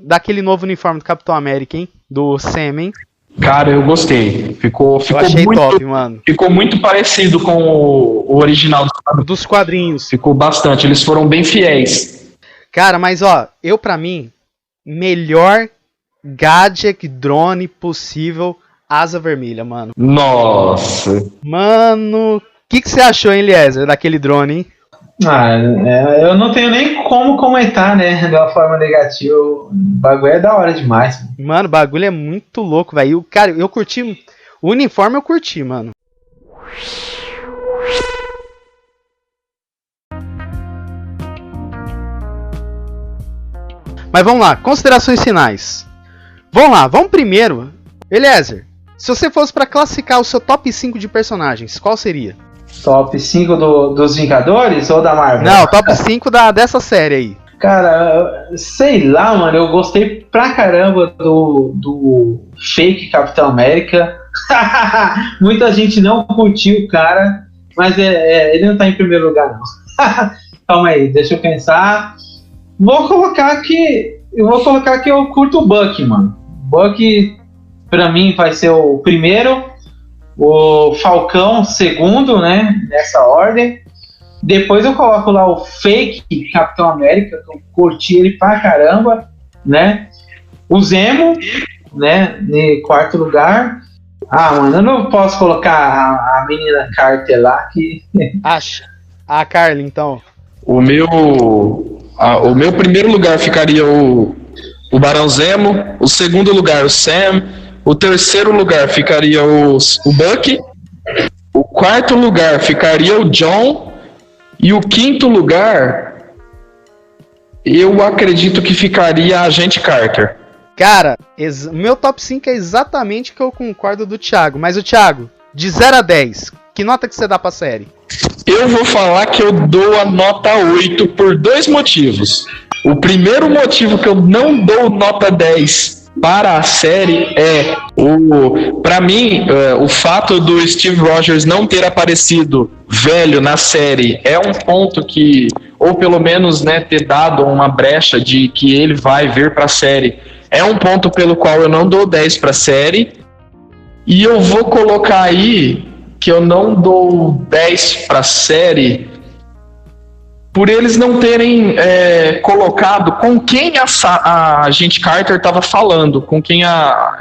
daquele novo uniforme do Capitão América, hein? Do Sam, hein? Cara, eu gostei. Ficou achei muito top, mano. Ficou muito parecido com o original dos quadrinhos. Ficou bastante, eles foram bem fiéis. Cara, mas pra mim, melhor gadget drone possível, Asa Vermelha, mano. Nossa. Mano, o que você achou, hein, Eliezer, daquele drone, hein? Eu não tenho nem como comentar, né, de uma forma negativa. O bagulho é da hora demais. Mano, o bagulho é muito louco, velho. Cara, eu curti. O uniforme eu curti, mano. Mas vamos lá, considerações finais. Vamos primeiro. Eliezer, se você fosse pra classificar o seu top 5 de personagens, qual seria? Top 5 dos Vingadores ou da Marvel? Não, top 5 dessa série aí. Cara, sei lá, mano, eu gostei pra caramba do fake Capitão América. Muita gente não curtiu o cara, mas ele não tá em primeiro lugar, não. Calma aí, deixa eu pensar. Vou colocar que eu curto o Buck, mano. Buck, pra mim, vai ser o primeiro. O Falcão, segundo, né? Nessa ordem. Depois eu coloco lá o fake Capitão América, que eu curti ele pra caramba, né? O Zemo, né? Em quarto lugar. Mano, eu não posso colocar a menina Carter lá que. Acha. A Carly, então. O meu primeiro lugar ficaria o Barão Zemo. O segundo lugar, o Sam. O terceiro lugar ficaria o Buck. O quarto lugar ficaria o John. E o quinto lugar, eu acredito que ficaria a Agente Carter. Cara, meu top 5 é exatamente o que eu concordo do Thiago. Mas o Thiago, de 0 a 10, que nota que você dá pra série? Eu vou falar que eu dou a nota 8 por 2 motivos. O primeiro motivo que eu não dou nota 10 para a série para mim, o fato do Steve Rogers não ter aparecido velho na série é um ponto que, ou pelo menos, né, ter dado uma brecha de que ele vai vir para a série, é um ponto pelo qual eu não dou 10 para a série. E eu vou colocar aí que eu não dou 10 para a série por eles não terem colocado com quem a agente Carter estava falando, com quem a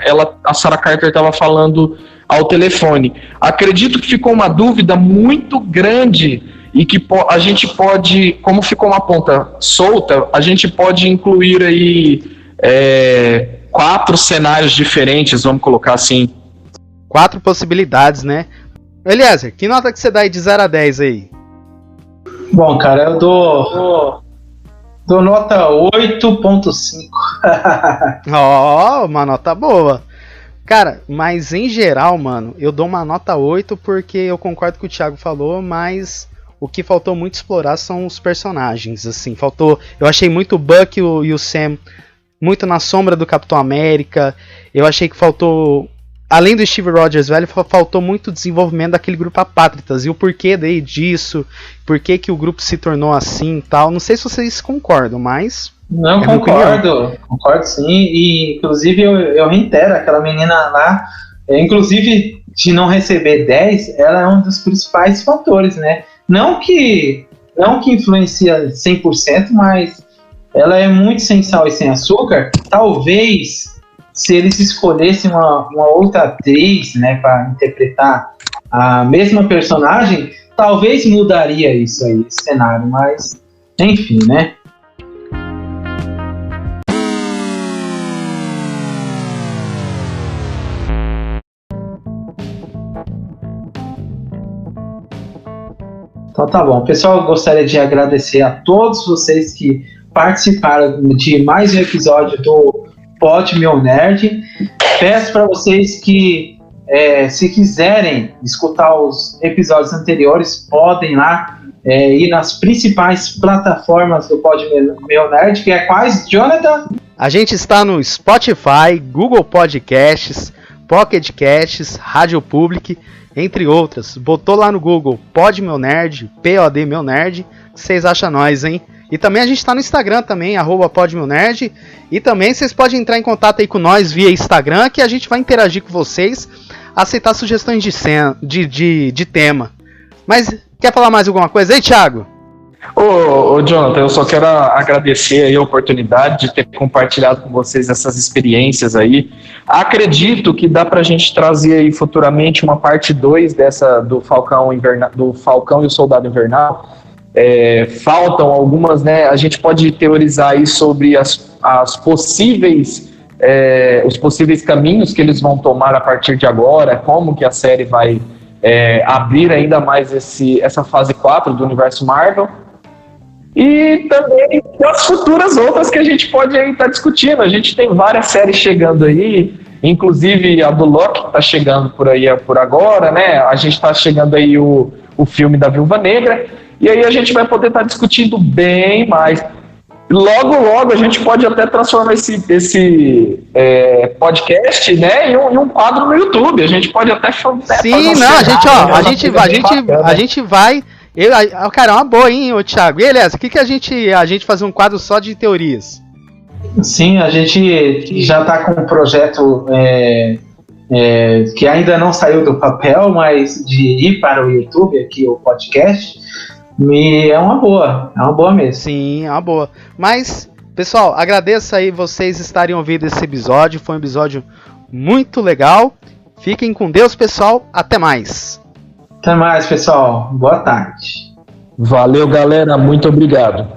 Sarah Carter estava falando ao telefone. Acredito que ficou uma dúvida muito grande e que a gente pode, como ficou uma ponta solta, a gente pode incluir aí 4 cenários diferentes, vamos colocar assim. 4 possibilidades, né? Eliezer, que nota que você dá aí de 0 a 10 aí? Bom, cara, eu dou nota 8.5. Ó, uma nota boa. Cara, mas em geral, mano, eu dou uma nota 8 porque eu concordo com o que o Thiago falou, mas o que faltou muito explorar são os personagens, assim, eu achei muito o Buck e o Sam muito na sombra do Capitão América. Eu achei que faltou, além do Steve Rogers velho, faltou muito desenvolvimento daquele grupo Apátridas e o porquê disso, porquê que o grupo se tornou assim e tal. Não sei se vocês concordam, mas... Não, concordo sim, e inclusive eu reitero, aquela menina lá, inclusive de não receber 10, ela é um dos principais fatores, né? Não que influencia 100%, mas ela é muito sem sal e sem açúcar. Talvez, se eles escolhessem uma outra atriz, né, para interpretar a mesma personagem, talvez mudaria isso aí, esse cenário, mas enfim, né? Então tá bom. Pessoal, eu gostaria de agradecer a todos vocês que participaram de mais um episódio do Pod Meu Nerd. Peço para vocês que, se quiserem escutar os episódios anteriores, podem lá ir nas principais plataformas do Pod Meu Nerd, que é quais, Jonathan? A gente está no Spotify, Google Podcasts, Pocket Casts, Rádio Public, entre outras. Botou lá no Google Pod Meu Nerd, POD Meu Nerd, vocês acham nós, hein? E também a gente tá no Instagram também, @podmeunerd. E também vocês podem entrar em contato aí com nós via Instagram, que a gente vai interagir com vocês, aceitar sugestões de tema. Mas quer falar mais alguma coisa aí, Thiago? Ô Jonathan, eu só quero agradecer aí a oportunidade de ter compartilhado com vocês essas experiências aí. Acredito que dá pra gente trazer aí futuramente uma parte 2 dessa do Falcão e o Soldado Invernal. Faltam algumas, né? A gente pode teorizar aí sobre os possíveis caminhos que eles vão tomar a partir de agora, como que a série vai abrir ainda mais essa fase 4 do universo Marvel. E também as futuras outras que a gente pode estar discutindo. A gente tem várias séries chegando aí, inclusive a do Loki está chegando por aí por agora, né? A gente está chegando aí o filme da Viúva Negra, e aí a gente vai poder estar discutindo bem mais. Logo a gente pode até transformar esse podcast, né, em um quadro no YouTube. A gente pode até sim, não, a gente vai. Cara, é uma boa, hein, ô Thiago? E beleza, o que a gente fazer um quadro só de teorias? Sim, a gente já está com um projeto que ainda não saiu do papel, mas de ir para o YouTube, aqui o podcast, e é uma boa mesmo. Sim, é uma boa. Mas, pessoal, agradeço aí vocês estarem ouvindo esse episódio, foi um episódio muito legal. Fiquem com Deus, pessoal, até mais. Até mais, pessoal. Boa tarde. Valeu, galera. Muito obrigado.